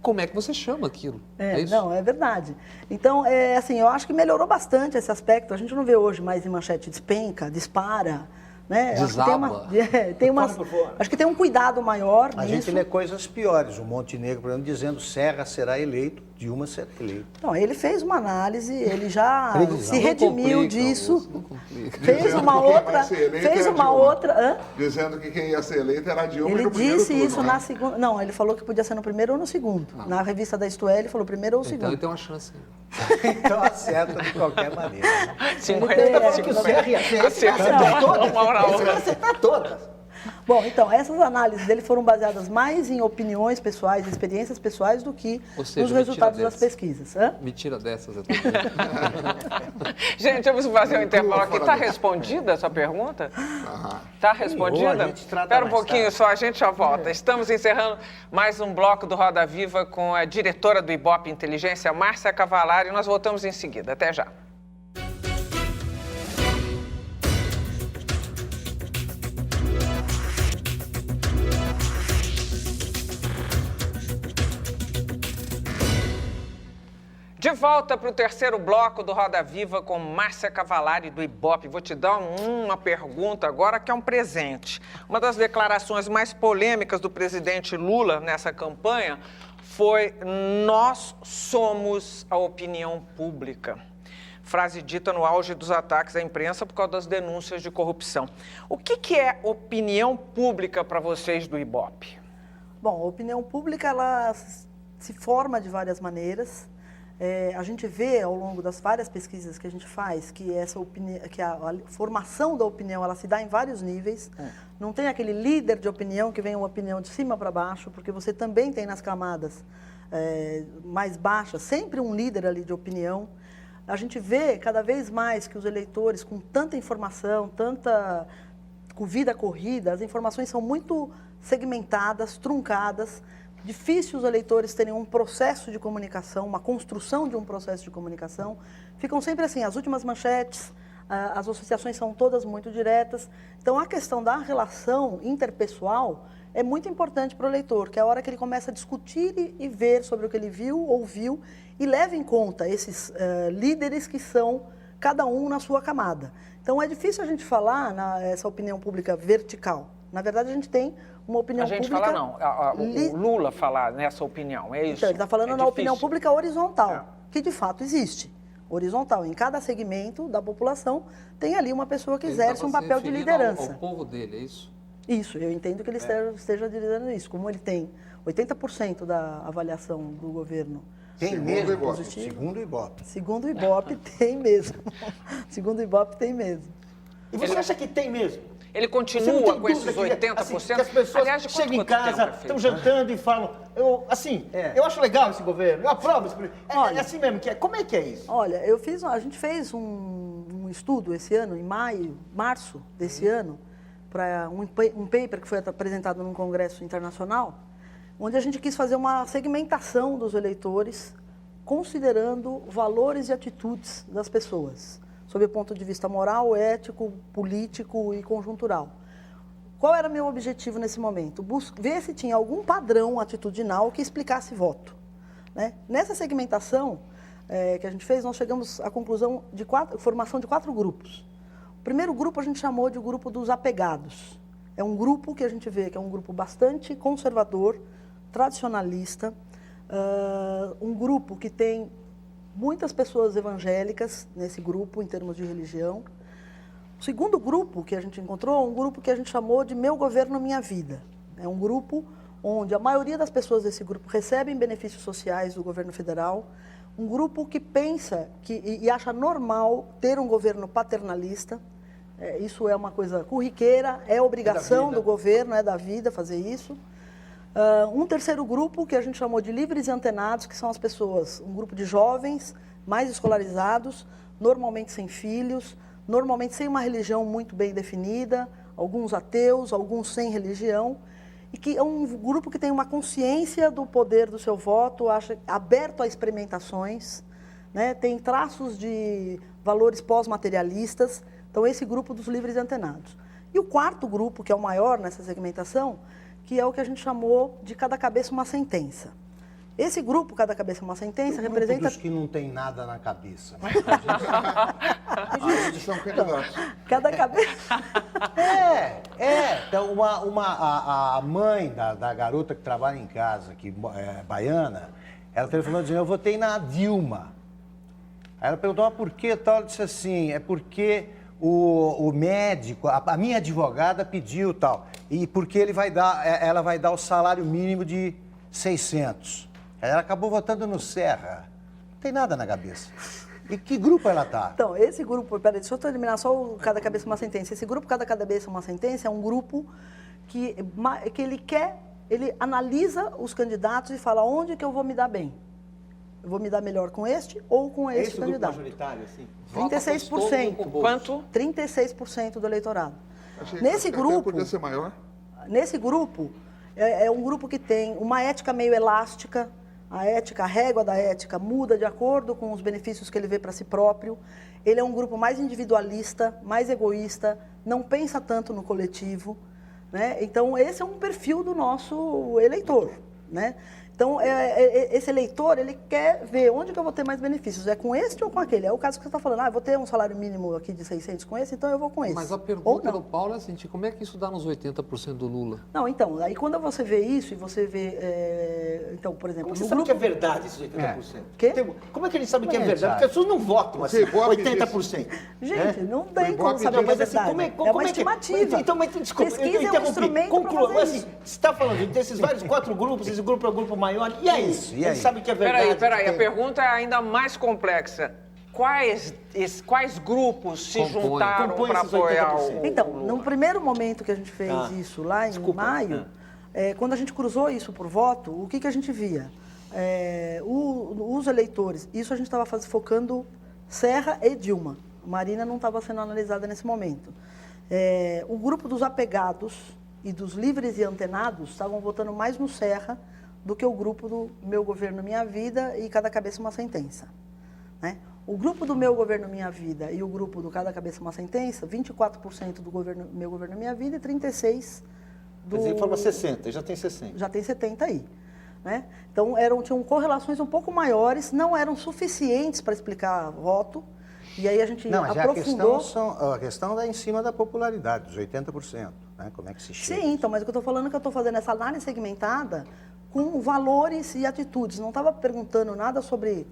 como é que você chama aquilo? É isso? Não, é verdade. Então, assim, eu acho que melhorou bastante esse aspecto. A gente não vê hoje mais em manchete despenca, dispara, né? Desaba. Acho que tem um cuidado maior A nisso. gente lê coisas piores. O Montenegro, por exemplo, dizendo Serra será eleito, Dilma será eleito. Não, ele fez uma análise, ele já Previsão. se redimiu Não complica, disso. Augusto, não complica. Fez Dizendo uma que quem outra, vai ser eleito fez é a uma Dilma. outra. Hã? Dizendo que quem ia ser eleito era a Dilma Ele no primeiro disse turno, isso né? na segunda. Não, ele falou que podia ser no primeiro ou no segundo. Na revista da Isto É, ele falou primeiro ou Então segundo. ele tem uma chance. Então acerta de qualquer maneira. 50, Que o Serra ia ser esse, vai Acerta acertar uma hora a todas. Esse outra. vai acertar todas. Bom, então, essas análises dele foram baseadas mais em opiniões pessoais, experiências pessoais, do que Ou seja, nos mentira resultados das dessas. pesquisas. Hã? Me tira dessas. Eu tô dizendo. Gente, vamos fazer um intervalo aqui. fora Está daqui. respondida a sua pergunta? Está respondida? a gente trata Espera um mais pouquinho tarde. só, a gente já volta. Estamos encerrando mais um bloco do Roda Viva com a diretora do Ibope Inteligência, Márcia Cavalari, e nós voltamos em seguida. Até já. volta para o terceiro bloco do Roda Viva com Márcia Cavalari, do Ibope. Vou te dar uma pergunta agora que é um presente. Uma das declarações mais polêmicas do presidente Lula nessa campanha foi: nós somos a opinião pública. Frase dita no auge dos ataques à imprensa por causa das denúncias de corrupção. O que é opinião pública para vocês do Ibope? Bom, a opinião pública, ela se forma de várias maneiras. A gente vê ao longo das várias pesquisas que a gente faz que a formação da opinião ela se dá em vários níveis. Não tem aquele líder de opinião que vem uma opinião de cima para baixo, porque você também tem nas camadas mais baixas sempre um líder ali de opinião. A gente vê cada vez mais que os eleitores, com tanta informação, tanta vida corrida, as informações são muito segmentadas, truncadas. Difícil os eleitores terem um processo de comunicação, uma construção de um processo de comunicação. Ficam sempre assim, as últimas manchetes, as associações são todas muito diretas. Então, a questão da relação interpessoal é muito importante para o eleitor, que é a hora que ele começa a discutir e ver sobre o que ele viu, ouviu, e leva em conta esses líderes que são cada um na sua camada. Então, é difícil a gente falar essa opinião pública vertical. Na verdade, a gente tem uma opinião pública... A gente fala não, o Lula falar nessa opinião, é isso? Então, ele está falando na opinião pública horizontal, que de fato existe. Horizontal, em cada segmento da população tem ali uma pessoa que exerce um papel de liderança. Ao povo dele, é isso? Isso, eu entendo que ele esteja liderando isso. Como ele tem 80% da avaliação do governo... Tem mesmo, segundo o Ibope. Segundo o Ibope, tem mesmo. Segundo o Ibope, tem mesmo. E você acha que tem mesmo? Ele continua com esses 80%? Assim, que as pessoas chegam em casa, estão jantando e falam, eu acho legal esse governo, eu aprovo esse governo. É assim mesmo que é. Como é que é isso? Olha, a gente fez um estudo esse ano, em março desse ano, para um paper que foi apresentado num congresso internacional, onde a gente quis fazer uma segmentação dos eleitores, considerando valores e atitudes das pessoas, sob o ponto de vista moral, ético, político e conjuntural. Qual era meu objetivo nesse momento? Ver se tinha algum padrão atitudinal que explicasse voto. Né? Nessa segmentação que a gente fez, nós chegamos à conclusão de formação de 4 grupos. O primeiro grupo a gente chamou de grupo dos apegados. É um grupo que a gente vê que é um grupo bastante conservador, tradicionalista, um grupo que tem muitas pessoas evangélicas nesse grupo, em termos de religião. O segundo grupo que a gente encontrou é um grupo que a gente chamou de Meu Governo, Minha Vida. É um grupo onde a maioria das pessoas desse grupo recebem benefícios sociais do governo federal. Um grupo que pensa e acha normal ter um governo paternalista. Isso é uma coisa corriqueira, é obrigação do governo, é da vida fazer isso. Um terceiro grupo que a gente chamou de livres e antenados, que são as pessoas, um grupo de jovens mais escolarizados, normalmente sem filhos, normalmente sem uma religião muito bem definida, alguns ateus, alguns sem religião, e que é um grupo que tem uma consciência do poder do seu voto, acha aberto a experimentações, né, tem traços de valores pós-materialistas. Então, esse grupo dos livres e antenados. E o quarto grupo, que é o maior nessa segmentação, que é o que a gente chamou de Cada Cabeça Uma Sentença. Esse grupo, Cada Cabeça Uma Sentença, representa... dos que não tem nada na cabeça. Eles são candidatos. Cada cabeça... Então, a mãe da garota que trabalha em casa, que é baiana, ela telefonou dizendo, eu votei na Dilma. Aí ela perguntou, mas por que tal? Ela disse assim, é porque... O médico, a minha advogada pediu tal, e porque ela vai dar o salário mínimo de 600. Ela acabou votando no Serra. Não tem nada na cabeça. E que grupo ela está? Então, esse grupo, peraí, deixa eu terminar só o Cada Cabeça Uma Sentença. Esse grupo, Cada Cabeça Uma Sentença, é um grupo que ele analisa os candidatos e fala onde que eu vou me dar bem. Eu vou me dar melhor com este ou com este candidato. Esse grupo majoritário, assim? 36%. Quanto? 36% do eleitorado. Nesse grupo... podia ser maior? Nesse grupo, é um grupo que tem uma ética meio elástica. A régua da ética muda de acordo com os benefícios que ele vê para si próprio. Ele é um grupo mais individualista, mais egoísta, não pensa tanto no coletivo. Né? Então, esse é um perfil do nosso eleitor. Né? Então, esse eleitor, ele quer ver onde que eu vou ter mais benefícios. É com este ou com aquele? É o caso que você está falando. Eu vou ter um salário mínimo aqui de 600 com esse, então eu vou com esse. Mas a pergunta do Paulo é assim, como é que isso dá nos 80% do Lula? Não, então, aí quando você vê isso e você vê... então, por exemplo, Como você no sabe grupo... que é verdade esses 80%? Quê? Como é que ele sabe que é Como é que verdade? sabe? Porque as pessoas não votam assim, Sim, Ibope 80%. Gente, não tem O como Ibope saber diz- que é Mas assim, verdade. É uma estimativa. Então, mas desculpa, Pesquisa eu é um interrompi. instrumento para Conclua, fazer mas assim, isso. você está falando desses vários 4 grupos, esse grupo é o grupo maior, e aí? Isso, e aí? Ele sabe que é verdade. Peraí, a tem- pergunta é ainda mais complexa. Quais grupos se Compõem. juntaram Compõem para esses apoiar 80%. o Então, Lula? no primeiro momento que a gente fez Ah, isso, lá em desculpa, maio, quando a gente cruzou isso por voto, o que a gente via? Os eleitores, isso a gente estava focando Serra e Dilma. Marina não estava sendo analisada nesse momento. O grupo dos apegados e dos livres e antenados estavam votando mais no Serra do que o grupo do Meu Governo Minha Vida e Cada Cabeça Uma Sentença. Né? O grupo do Meu Governo Minha Vida e o grupo do Cada Cabeça Uma Sentença, 24% do Meu Governo Minha Vida e 36% do... Quer dizer, ele falou 60, já tem 60. Já tem 70 aí. Né? Então, tinham correlações um pouco maiores, não eram suficientes para explicar voto, e aí a gente Não, mas aprofundou... a questão é em cima da popularidade, dos 80%. Né? Como é que se chega? Sim, então, mas o que eu estou falando é que eu estou fazendo essa análise segmentada com valores e atitudes. Não estava perguntando nada sobre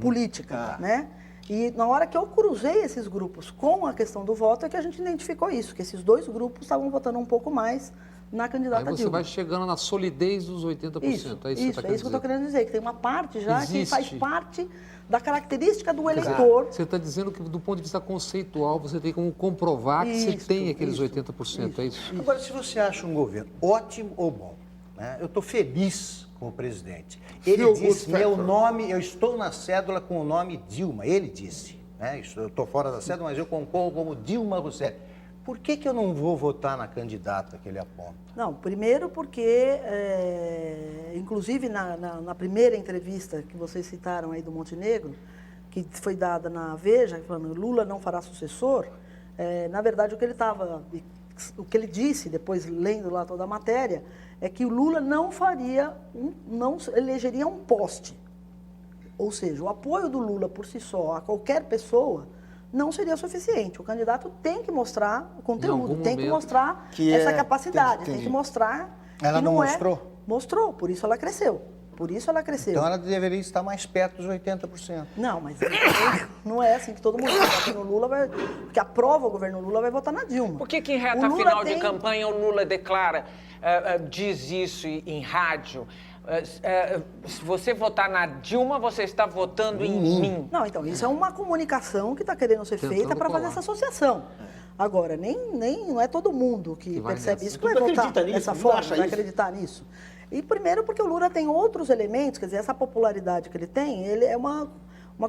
política, né? E na hora que eu cruzei esses grupos com a questão do voto é que a gente identificou isso, que esses dois grupos estavam votando um pouco mais na candidata Aí você Dilma. vai chegando na solidez dos 80%. Isso, é isso que você está é isso que eu estou querendo dizer, que tem uma parte já que Existe. faz parte da característica do eleitor. Você está dizendo que, do ponto de vista conceitual, você tem como comprovar que você Isso, tem aqueles isso, 80%, é isso? Agora, se você acha um governo ótimo ou bom, né? Eu estou feliz com o presidente. Ele Feel disse, good meu factor. nome, eu estou na cédula com o nome Dilma. Ele disse, né? Eu estou fora da cédula, mas eu concorro como Dilma Rousseff. Por que eu não vou votar na candidata que ele aponta? Não, primeiro porque, inclusive na primeira entrevista que vocês citaram aí do Montenegro, que foi dada na Veja, falando Lula não fará sucessor, na verdade o que ele disse, depois lendo lá toda a matéria, é que o Lula não elegeria um poste. Ou seja, o apoio do Lula por si só a qualquer pessoa não seria suficiente. O candidato tem que mostrar o conteúdo, algum tem que momento mostrar que essa é- capacidade, tem entendi. que mostrar Ela que não não mostrou? Mostrou, por isso ela cresceu. Por isso ela cresceu. Então ela deveria estar mais perto dos 80%. Não, mas não é assim que todo mundo vota no Lula, que aprova o governo Lula vai votar na Dilma. Por que em O reta Lula final de tem- campanha o Lula declara, diz isso em rádio? Se você votar na Dilma, você está votando em mim. Não, então, isso é uma comunicação que está querendo ser Tentando feita para fazer colar. essa associação. Agora, não é todo mundo que vai percebe nessa. isso que vai Lula votar acredita nisso? dessa Lula forma, acha vai isso? acreditar nisso. E primeiro porque o Lula tem outros elementos, quer dizer, essa popularidade que ele tem, ele é uma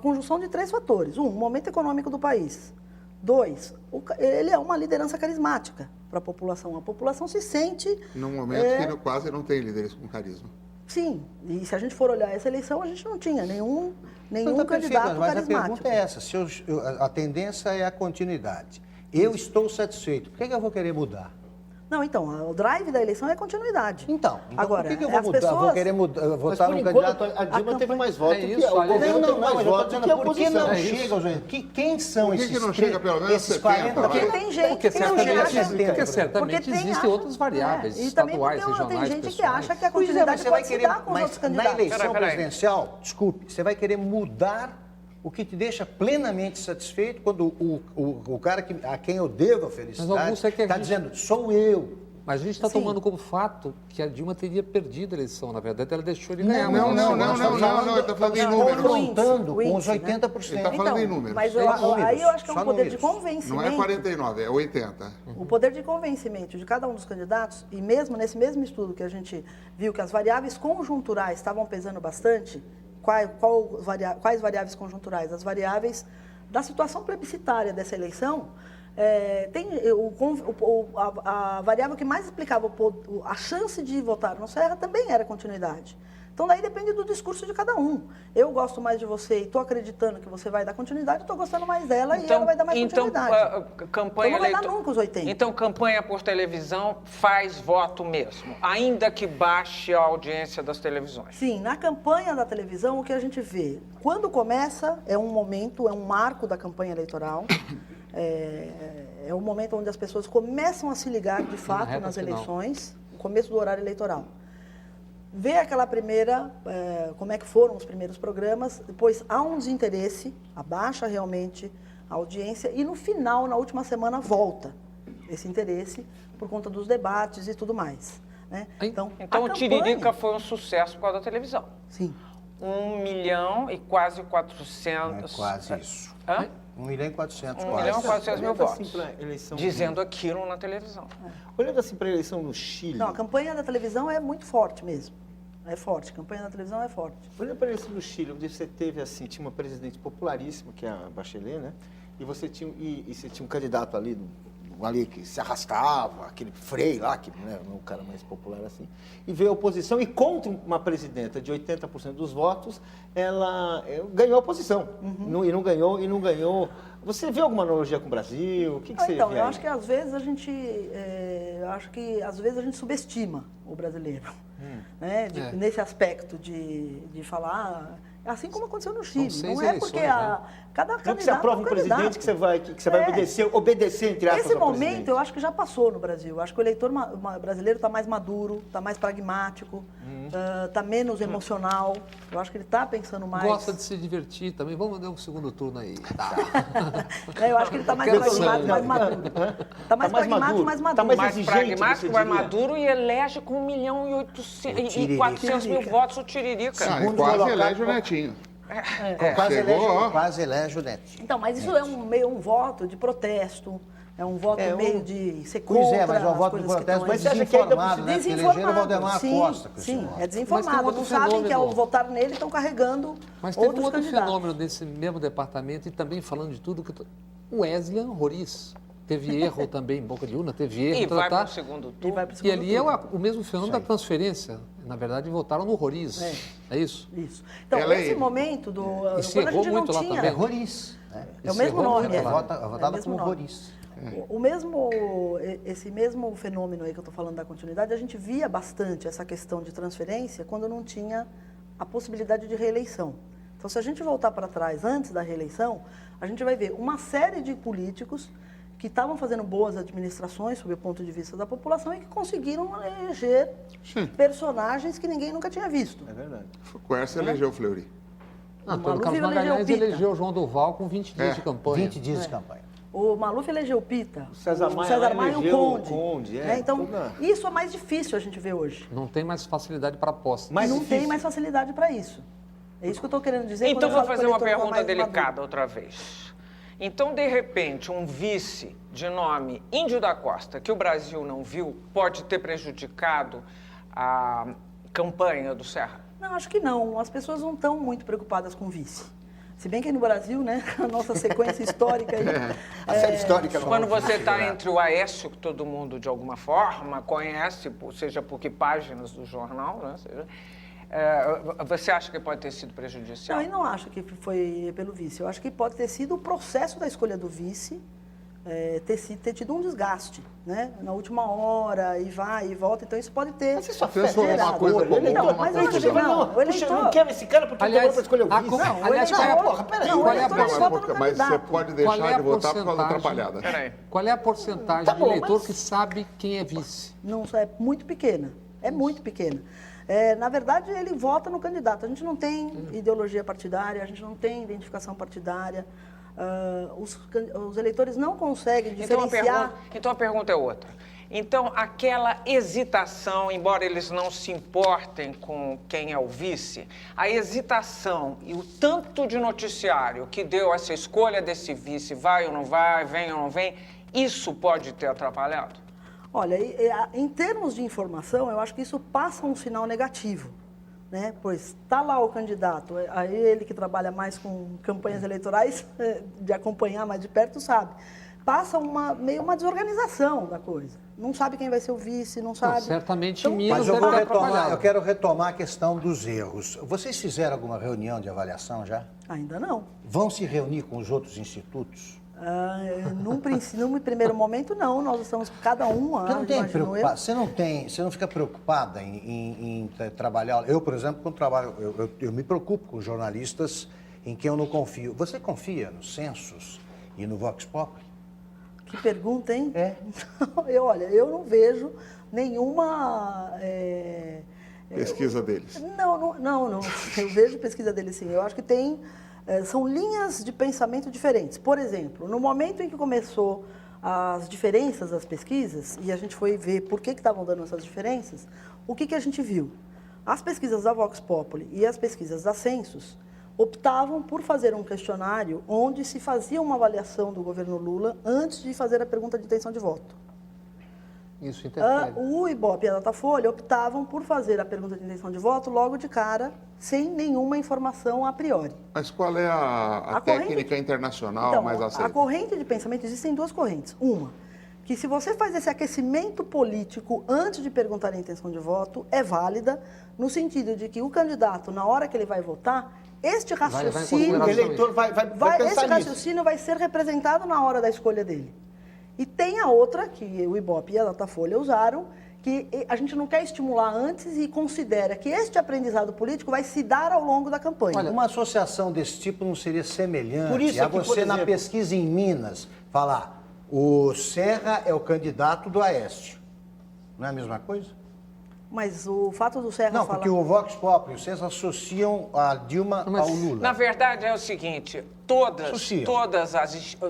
conjunção de 3 fatores. Um, o momento econômico do país. 2, ele é uma liderança carismática para a população. A população se sente... Num momento que quase não tem líderes com carisma. Sim, e se a gente for olhar essa eleição, a gente não tinha nenhum Então tá perfeito, candidato mas a carismático. pergunta é essa, a tendência é a continuidade. Eu estou satisfeito, por que eu vou querer mudar? Não, então, o drive da eleição é continuidade. Então Agora, por que eu vou as mudar? pessoas... Vou querer Mas votar por num enquanto candidato... a Dilma teve campanha- mais votos É que isso, o olha, governo Não, teve mais mas eu tô votos que a dizendo, por que oposição. não É isso. chega aos 80%? Quem são Por que esses não chega pelo menos esses 70, 40%? Porque tem gente Porque que não certamente, acha... porque certamente tem existem acha- outras variáveis, e também estaduais, porque regionais, tem gente que pessoais. acha que a Pois é, continuidade mas você vai pode se querer, dar com os outros mas na candidatos. eleição Peraí. presidencial, desculpe, você vai querer mudar o que te deixa plenamente satisfeito quando o cara a quem eu devo a Augusto, felicidade é que a está gente- dizendo, sou eu. Mas a gente está Sim. tomando como fato que a Dilma teria perdido a eleição. Na verdade, ela deixou ele ganhar. Não, mas não, ela não, chegou a não, ele está falando em Não, números. Confrontando o com os índice, né? 80%. Ele tá falando em números. Mas É números, aí eu acho que é um só poder de números. convencimento. Não é 49, é 80. O poder de convencimento de cada um dos candidatos, e mesmo nesse mesmo estudo que a gente viu que as variáveis conjunturais estavam pesando bastante, quais variáveis conjunturais? As variáveis da situação plebiscitária dessa eleição. A variável que mais explicava a chance de votar no Serra também era continuidade. Então, daí depende do discurso de cada um. Eu gosto mais de você e estou acreditando que você vai dar continuidade, estou gostando mais dela e ela vai dar mais continuidade. Campanha então, não vai dar nunca os 80. Então, campanha por televisão faz voto mesmo, ainda que baixe a audiência das televisões. Sim, na campanha da televisão, o que a gente vê? Quando começa, é um momento, é um marco da campanha eleitoral. É um momento onde as pessoas começam a se ligar, de fato, nas eleições, no começo do horário eleitoral. Vê aquela primeira, como é que foram os primeiros programas, depois há um desinteresse, abaixa realmente a audiência e no final, na última semana, volta esse interesse por conta dos debates e tudo mais. Né? Então o Tiririca foi um sucesso por causa da televisão. Sim. 1 milhão e quase 400... É quase isso. Hã? 1 milhão e 400 1 milhão e 400 mil votos. Eleição Dizendo aquilo na televisão. Olhando assim para a eleição no Chile... Não, a campanha da televisão é muito forte mesmo. É forte, a campanha da televisão é forte. Olhando para a eleição do Chile, onde você teve assim, tinha uma presidente popularíssima, que é a Bachelet, né? E você tinha, você tinha um candidato ali que se arrastava, aquele Frei lá, que não é um cara mais popular assim, e veio a oposição e contra uma presidenta de 80% dos votos, ela ganhou a oposição. E não ganhou. Você vê alguma analogia com o Brasil? O que você vê aí? Eu acho que às vezes a gente, subestima o brasileiro, né? Nesse aspecto de falar, assim como aconteceu no Chile. Não é porque cada candidato não você aprova um presidente que você vai obedecer entre aspas. Esse momento eu acho que já passou no Brasil. Eu acho que o eleitor brasileiro está mais maduro, está mais pragmático, está menos emocional. Eu acho que ele está pensando mais. Gosta de se divertir também. Vamos dar um segundo turno aí. Tá. Eu acho que ele está mais pragmático, mais maduro. Está mais pragmático, mais maduro. Tá mais Mais exigente, pragmático, mais maduro e elege com 1 milhão e 400 mil votos o Tiririca. E quase elege o Netinho. Quase elege o Netinho. Então, mas isso é um voto de protesto, é um voto meio de ser Pois contra mas é um voto de protesto, mas desinformado, né? Porque elegeram o Valdemar Costa. Sim, voto. é desinformado. Não sabem que ao votar nele estão carregando Mas teve outros um outro candidatos. fenômeno desse mesmo departamento e também falando de tudo, o Wesley Roriz. Teve erro também em boca de urna, teve erro. E vai para o segundo turno. E ali é o mesmo fenômeno da transferência. Na verdade, votaram no Roriz. É isso? Isso. Então, nesse momento E se errou muito lá também. É Roriz. É o mesmo nome. Votada como Roriz. Esse mesmo fenômeno aí que eu estou falando da continuidade, a gente via bastante essa questão de transferência quando não tinha a possibilidade de reeleição. Então, se a gente voltar para trás, antes da reeleição, a gente vai ver uma série de políticos que estavam fazendo boas administrações, sob o ponto de vista da população, e que conseguiram eleger personagens que ninguém nunca tinha visto. É verdade. O Quercia elegeu o Fleury. Antônio Carlos Magalhães elegeu o João Durval com 20 dias de campanha. 20 dias de campanha. O Maluf elegeu o Pita, o César Maia e o Conde. Né? Então, isso é mais difícil a gente ver hoje. Não tem mais facilidade para aposta. Não tem mais facilidade para isso. É isso que eu estou querendo dizer. Então, vou fazer uma pergunta delicada outra vez. Então, de repente, um vice de nome Índio da Costa, que o Brasil não viu, pode ter prejudicado a campanha do Serra? Não, acho que não. As pessoas não estão muito preocupadas com vice. Se bem que no Brasil, né, a nossa sequência histórica... A série histórica... Quando você está entre o Aécio, que todo mundo, de alguma forma, conhece, seja por que páginas do jornal, né, você acha que pode ter sido prejudicial? Não, eu não acho que foi pelo vice. Eu acho que pode ter sido o processo da escolha do vice ter tido um desgaste, né? Na última hora, e vai e volta. Então, isso pode ter... Mas isso transformou uma coisa comum não, mas o eleitor... não quero esse cara porque demorou para escolher o vice. Mas você pode deixar de votar por causa da atrapalhada. Qual é a porcentagem de eleitor que sabe quem é vice? Não, é muito pequena. É muito pequena. Na verdade, ele vota no candidato. A gente não tem ideologia partidária, a gente não tem identificação partidária. Os eleitores não conseguem diferenciar... Então a pergunta é outra. Então, aquela hesitação, embora eles não se importem com quem é o vice, a hesitação e o tanto de noticiário que deu essa escolha desse vice, vai ou não vai, vem ou não vem, isso pode ter atrapalhado? Olha, em termos de informação, eu acho que isso passa um sinal negativo, né? Pois está lá o candidato, aí ele que trabalha mais com campanhas eleitorais, de acompanhar mais de perto, sabe. passa meio uma desorganização da coisa. Não sabe quem vai ser o vice, não sabe. Não, certamente Então, em Minas Mas eu deve vou ter retomar, atrapalhado. eu quero retomar a questão dos erros. Vocês fizeram alguma reunião de avaliação já? Ainda não. Vão se reunir com os outros institutos? Num primeiro momento, não. Nós estamos cada um... Você não fica preocupada em trabalhar... Eu, por exemplo, quando trabalho, eu me preocupo com jornalistas em quem eu não confio. Você confia nos censos e no Vox Populi? Que pergunta, hein? É. Olha, eu não vejo nenhuma... Pesquisa deles. Não. Eu vejo pesquisa deles, sim. Eu acho que são linhas de pensamento diferentes. Por exemplo, no momento em que começou as diferenças das pesquisas, e a gente foi ver por que estavam dando essas diferenças, o que a gente viu? As pesquisas da Vox Populi e as pesquisas da Census optavam por fazer um questionário onde se fazia uma avaliação do governo Lula antes de fazer a pergunta de intenção de voto. Isso interfere. O Ibope e a Datafolha optavam por fazer a pergunta de intenção de voto logo de cara, sem nenhuma informação a priori. Mas qual é a técnica internacional Então, mais aceita? A corrente de pensamento, existem duas correntes. Uma, que se você faz esse aquecimento político antes de perguntar a intenção de voto, é válida, no sentido de que o candidato, na hora que ele vai votar, este raciocínio... O eleitor vai pensar esse nisso. raciocínio vai ser representado na hora da escolha dele. E tem a outra, que o Ibope e a Datafolha usaram, que a gente não quer estimular antes e considera que este aprendizado político vai se dar ao longo da campanha. Olha, uma associação desse tipo não seria semelhante Por isso a é que, por você, na exemplo- pesquisa em Minas, falar o Serra é o candidato do Aécio. Não é a mesma coisa? Mas o fato do Serra Não, falar... porque o Vox Populi, vocês associam a Dilma ao Lula. Na verdade, é o seguinte, Associam.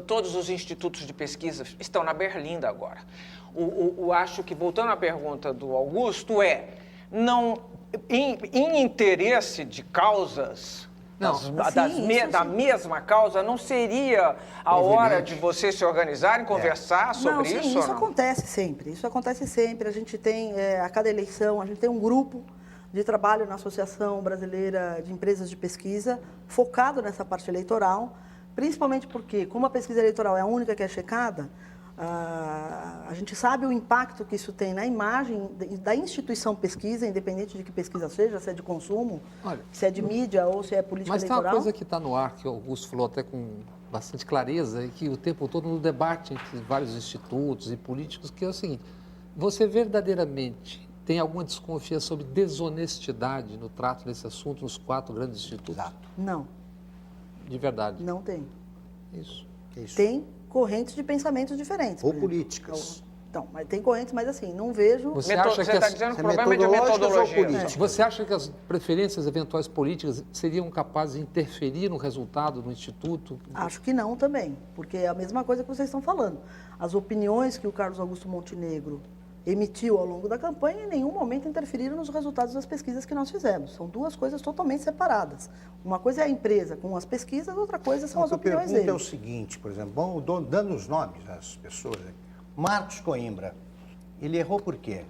todos os institutos de pesquisa estão na Berlinda agora. Acho que, voltando à pergunta do Augusto, em interesse de causas... Não, da mesma causa, não seria a hora de vocês se organizarem, conversar sobre sim, isso? ou não? acontece sempre. Isso acontece sempre. A gente tem, a cada eleição, a gente tem um grupo de trabalho na Associação Brasileira de Empresas de Pesquisa, focado nessa parte eleitoral, principalmente porque, como a pesquisa eleitoral é a única que é checada, a gente sabe o impacto que isso tem na imagem da instituição pesquisa, independente de que pesquisa seja, se é de consumo, Olha, se é de mídia ou se é política Mas tem eleitoral. uma coisa que está no ar, que o Augusto falou até com bastante clareza, e que o tempo todo no debate entre vários institutos e políticos, que é o seguinte: você verdadeiramente tem alguma desconfiança sobre desonestidade no trato desse assunto nos 4 grandes institutos? Exato. Não, De verdade. não tem. Isso. Isso. Tem correntes de pensamentos diferentes. Ou por exemplo. políticas. Então, mas tem correntes, mas assim, não vejo... Você acha Você que está as- dizendo que o é problema é de metodológicas ou metodologia. políticas? Você acha que as preferências eventuais políticas seriam capazes de interferir no resultado do Instituto? Acho que não também, porque é a mesma coisa que vocês estão falando. As opiniões que o Carlos Augusto Montenegro emitiu ao longo da campanha em nenhum momento interferiram nos resultados das pesquisas que nós fizemos. São duas coisas totalmente separadas. Uma coisa é a empresa com as pesquisas, outra coisa são as O que eu opiniões pergunto é o dele. seguinte, por exemplo, dando os nomes às pessoas. Marcos Coimbra, ele errou por quê?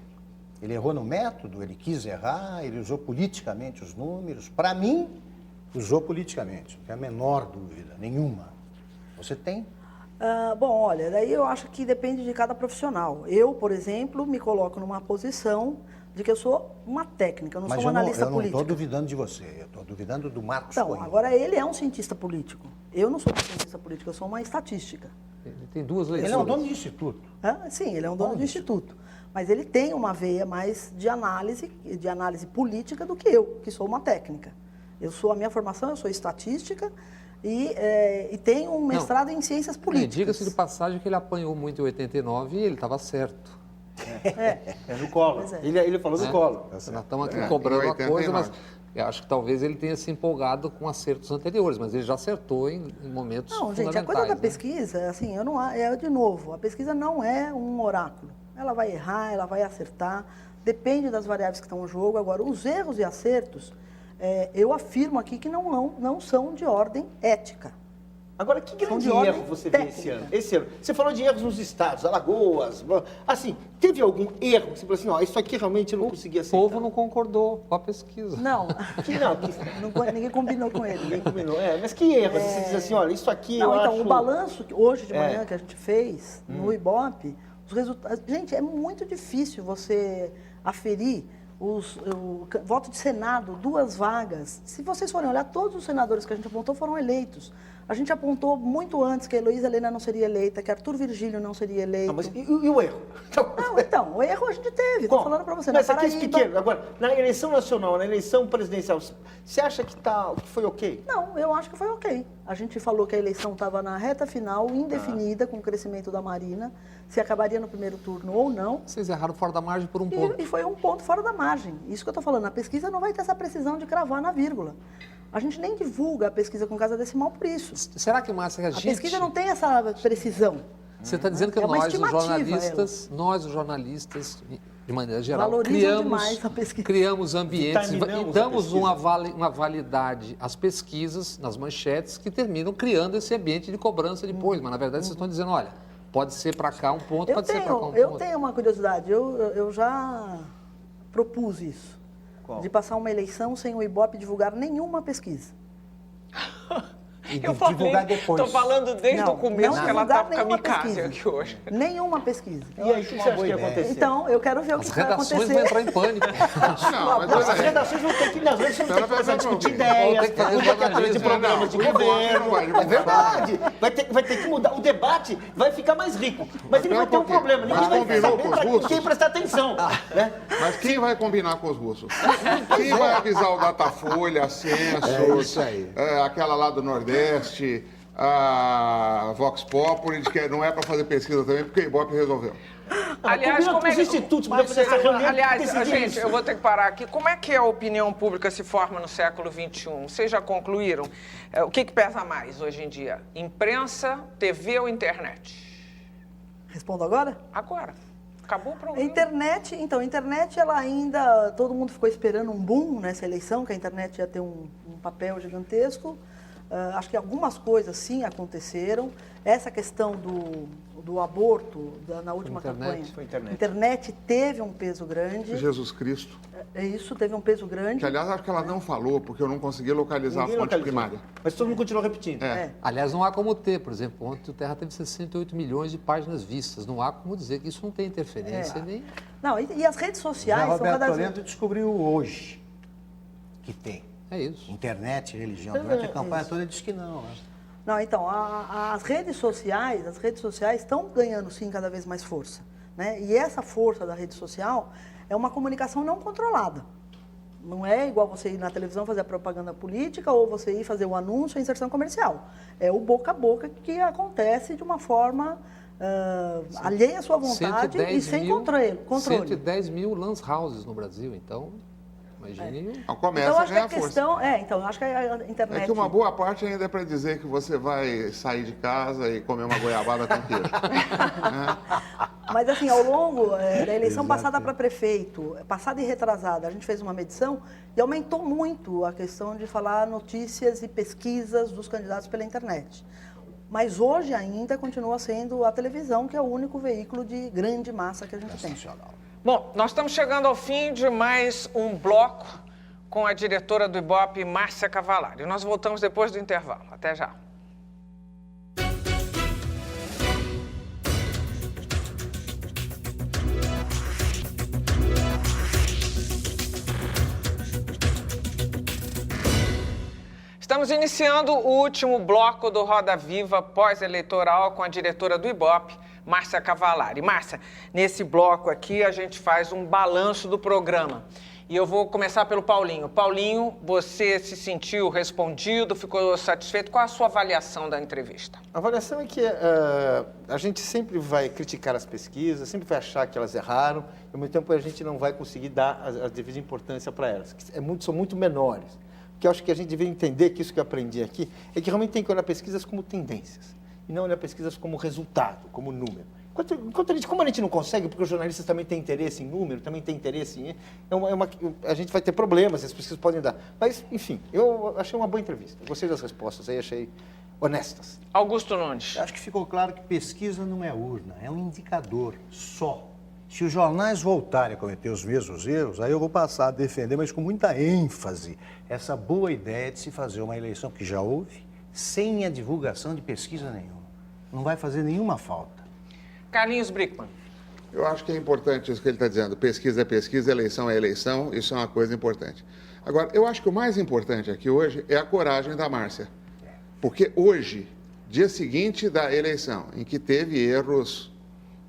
Ele errou no método, ele quis errar, ele usou politicamente os números. Para mim, usou politicamente, não tem a menor dúvida, nenhuma. Você tem? Bom, olha, daí eu acho que depende de cada profissional. Eu, por exemplo, me coloco numa posição de que eu sou uma técnica, eu não Mas sou uma analista eu não política. estou duvidando de você, eu estou duvidando do Marcos Então, Coimbra. agora ele é um cientista político. Eu não sou uma cientista política, eu sou uma estatística. Ele tem 2 leituras. Ele é um dono de instituto. Sim, ele é um dono de instituto. Mas ele tem uma veia mais de análise política do que eu, que sou uma técnica. A minha formação, eu sou estatística e tenho um mestrado em ciências políticas. Diga-se de passagem que ele apanhou muito em 89 e ele estava certo. É no colo. Pois é. Ele falou do colo. Nós estamos aqui É, cobrando em uma coisa, mas 89. eu acho que talvez ele tenha se empolgado com acertos anteriores, mas ele já acertou em momentos Não, gente, fundamentais. a coisa da né? pesquisa, assim, de novo, a pesquisa não é um oráculo. Ela vai errar, ela vai acertar, depende das variáveis que estão em jogo. Agora, os erros e acertos, eu afirmo aqui que não são de ordem ética. Agora, que São grande de ordem erro você vê esse técnica. ano? Esse ano. Você falou de erros nos estados, Alagoas, assim, teve algum erro? Você falou assim, ó, isso aqui realmente eu não consegui O aceitar. povo não concordou com a pesquisa. Não, Que ninguém combinou com ele. ninguém combinou. Mas que erro? Você diz assim, olha, isso aqui Não, eu então, acho... o balanço que hoje de manhã que a gente fez no Ibope, os resultados. Gente, é muito difícil você aferir o voto de Senado, 2 vagas. Se vocês forem olhar, todos os senadores que a gente apontou foram eleitos. A gente apontou muito antes que a Heloísa Helena não seria eleita, que Arthur Virgílio não seria eleito. Ah, mas e o erro? Então, o erro a gente teve, estou falando para você. Mas na aqueles Paraíba- pequenos. Agora, na eleição nacional, na eleição presidencial, você acha que foi ok? Não, eu acho que foi ok. A gente falou que a eleição estava na reta final, indefinida, com o crescimento da Marina, se acabaria no primeiro turno ou não. Vocês erraram fora da margem por um ponto. E foi um ponto fora da margem. Isso que eu estou falando. A pesquisa não vai ter essa precisão de cravar na vírgula. A gente nem divulga a pesquisa com casa decimal por isso. Será que, Márcia, A pesquisa não tem essa precisão. Você está dizendo que É uma nós, os estimativa, jornalistas, de maneira geral, Valorizam demais a pesquisa. criamos ambientes e Vitaminamos damos a pesquisa. uma validade às pesquisas, nas manchetes, que terminam criando esse ambiente de cobrança depois. Mas, na verdade, vocês estão dizendo, olha, pode ser para cá um ponto, pode ser para cá um Eu ponto. tenho uma curiosidade. Eu já propus isso. Qual? De passar uma eleição sem o Ibope divulgar nenhuma pesquisa. E Eu divulgar depois. Estou falando desde Não, o começo não que ela divulgar está nenhuma kamikaze pesquisa. aqui hoje. Nenhuma pesquisa. E aí, o que uma você acha boa que ia ideia. acontecer? Então, eu quero ver o que As vai redações acontecer. vão entrar em pânico. Não, mas As olha aí. redações vão ter que, às vezes, vão ter que começar a discutir Vão ideias, ter que fazer vão ter que atrás de jornalismo. programas de Não, o Ibope governo. não vai divulgar. É verdade. Vai ter que mudar. O debate vai ficar mais rico. Mas ele vai ter um pouquinho. problema. Ninguém Mas vai combinou saber com os para russos? quem prestar atenção. Né? Mas quem vai combinar com os russos? Quem vai avisar o Datafolha, a Census, É isso aí. aquela lá do Nordeste, a Vox Populi, de que não é para fazer pesquisa também, porque o Ibope resolveu. Aliás, combina como é com os institutos, podia fazer essa reunião. Aliás, decidir gente, isso. eu vou ter que parar aqui. Como é que a opinião pública se forma no século XXI? Vocês já concluíram? O que pesa mais hoje em dia? Imprensa, TV ou internet? Respondo agora? Agora. Acabou o A problema. internet, então, a internet, ela ainda, todo mundo ficou esperando um boom nessa eleição, que a internet ia ter um papel gigantesco. Acho que algumas coisas, sim, aconteceram. Essa questão do aborto, na última internet, campanha, foi internet. internet teve um peso grande. Jesus Cristo. Isso, teve um peso grande. Que, aliás, acho que ela não falou, porque eu não consegui localizar Ninguém a fonte localizou. primária. Mas todo mundo continuou repetindo. É. Aliás, não há como ter, por exemplo, ontem o Terra teve 68 milhões de páginas vistas. Não há como dizer que isso não tem interferência nem... Não, e as redes Já sociais são Roberto cada vez... Toledo descobriu hoje que tem. É isso. Internet, religião. Durante a campanha toda ele disse que não. Né? Não, então, as redes sociais estão ganhando, sim, cada vez mais força. Né? E essa força da rede social é uma comunicação não controlada. Não é igual você ir na televisão fazer a propaganda política ou você ir fazer o anúncio ou a inserção comercial. É o boca a boca que acontece de uma forma alheia à sua vontade e sem controle. 110 mil lance houses no Brasil, então, imagine... Então começa Então, a acho que ganhar a força. questão... eu acho que a internet... É que uma boa parte ainda é para dizer que você vai sair de casa e comer uma goiabada com queijo. Mas, assim, ao longo da eleição passada para prefeito, passada e retrasada, a gente fez uma medição e aumentou muito a questão de falar notícias e pesquisas dos candidatos pela internet. Mas hoje ainda continua sendo a televisão, que é o único veículo de grande massa que a gente tem. Bom, nós estamos chegando ao fim de mais um bloco com a diretora do Ibope, Márcia Cavallari. Nós voltamos depois do intervalo. Até já. Estamos iniciando o último bloco do Roda Viva pós-eleitoral com a diretora do Ibope, Márcia Cavallari. Márcia, nesse bloco aqui a gente faz um balanço do programa. E eu vou começar pelo Paulinho. Paulinho, você se sentiu respondido, ficou satisfeito? Qual a sua avaliação da entrevista? A avaliação é que a gente sempre vai criticar as pesquisas, sempre vai achar que elas erraram, e ao mesmo tempo a gente não vai conseguir dar a devida importância para elas, que são muito menores. Porque eu acho que a gente deveria entender que isso que eu aprendi aqui é que realmente tem que olhar pesquisas como tendências, e não olhar pesquisas como resultado, como número. Como a gente não consegue, porque os jornalistas também têm interesse em número, também têm interesse em... a gente vai ter problemas, as pesquisas podem dar. Mas, enfim, eu achei uma boa entrevista. Eu gostei das respostas aí, achei honestas. Augusto Nunes. Acho que ficou claro que pesquisa não é urna, é um indicador só. Se os jornais voltarem a cometer os mesmos erros, aí eu vou passar a defender, mas com muita ênfase, essa boa ideia de se fazer uma eleição que já houve, sem a divulgação de pesquisa nenhuma. Não vai fazer nenhuma falta. Carlinhos Brickman. Eu acho que é importante isso que ele está dizendo. Pesquisa é pesquisa, eleição é eleição, isso é uma coisa importante. Agora, eu acho que o mais importante aqui hoje é a coragem da Márcia. Porque hoje, dia seguinte da eleição, em que teve erros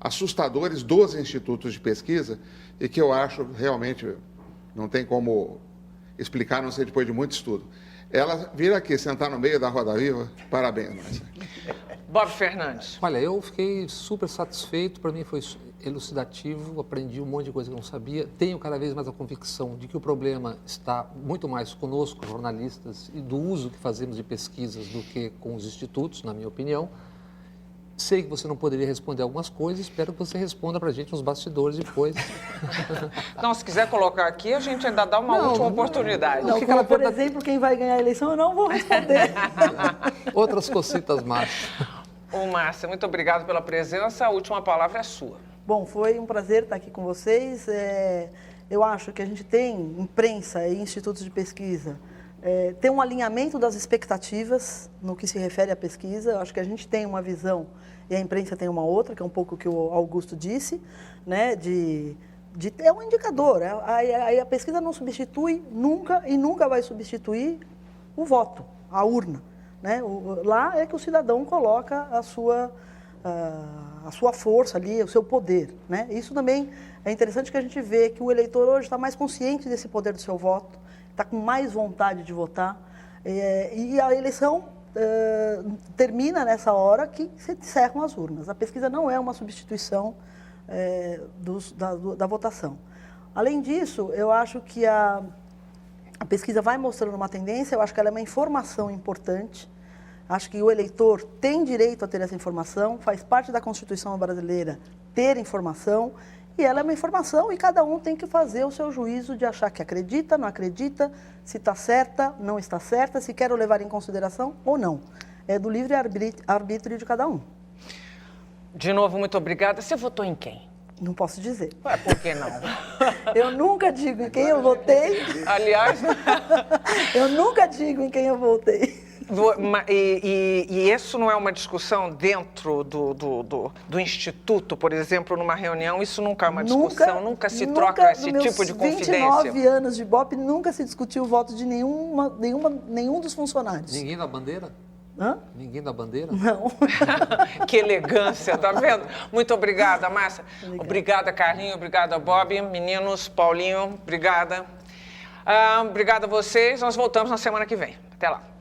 assustadores dos institutos de pesquisa, e que eu acho realmente não tem como explicar, a não ser depois de muito estudo. Ela vir aqui, sentar no meio da roda viva, parabéns, Márcia. Bob Fernandes. Olha, eu fiquei super satisfeito, para mim foi elucidativo, aprendi um monte de coisa que eu não sabia. Tenho cada vez mais a convicção de que o problema está muito mais conosco, jornalistas, e do uso que fazemos de pesquisas do que com os institutos, na minha opinião. Sei que você não poderia responder algumas coisas, espero que você responda para a gente nos bastidores depois. Não, se quiser colocar aqui, a gente ainda dá uma última oportunidade. Não, como, por exemplo, quem vai ganhar a eleição, eu não vou responder. Outras cocitas más. Ô, Márcia, muito obrigado pela presença. A última palavra é sua. Bom, foi um prazer estar aqui com vocês. Eu acho que a gente tem imprensa e institutos de pesquisa, tem um alinhamento das expectativas no que se refere à pesquisa. Eu acho que a gente tem uma visão e a imprensa tem uma outra, que é um pouco o que o Augusto disse, né, é um indicador. A pesquisa não substitui nunca e nunca vai substituir o voto, a urna. Né? Lá é que o cidadão coloca a sua força ali, o seu poder. Né? Isso também é interessante, que a gente vê que o eleitor hoje está mais consciente desse poder do seu voto, está com mais vontade de votar, e a eleição termina nessa hora que se encerram as urnas. A pesquisa não é uma substituição da votação. Além disso, eu acho que a pesquisa vai mostrando uma tendência, eu acho que ela é uma informação importante. Acho que o eleitor tem direito a ter essa informação, faz parte da Constituição brasileira ter informação, e ela é uma informação e cada um tem que fazer o seu juízo de achar que acredita, não acredita, se está certa, não está certa, se quer levar em consideração ou não. É do livre arbítrio de cada um. De novo, muito obrigada. Você votou em quem? Não posso dizer. Ué, por que não? Eu nunca digo em quem eu votei. Aliás... Eu nunca digo em quem eu votei. E isso não é uma discussão dentro do Instituto, por exemplo, numa reunião? Isso nunca é uma discussão? Nunca se troca esse tipo de confidência? Nos 29 anos de BOP, nunca se discutiu o voto de nenhum dos funcionários. Ninguém da bandeira? Hã? Ninguém da bandeira? Não. Que elegância, tá vendo? Muito obrigada, Márcia. Obrigada, Carlinhos. Obrigada, Bob. Meninos, Paulinho, obrigada. Obrigada a vocês. Nós voltamos na semana que vem. Até lá.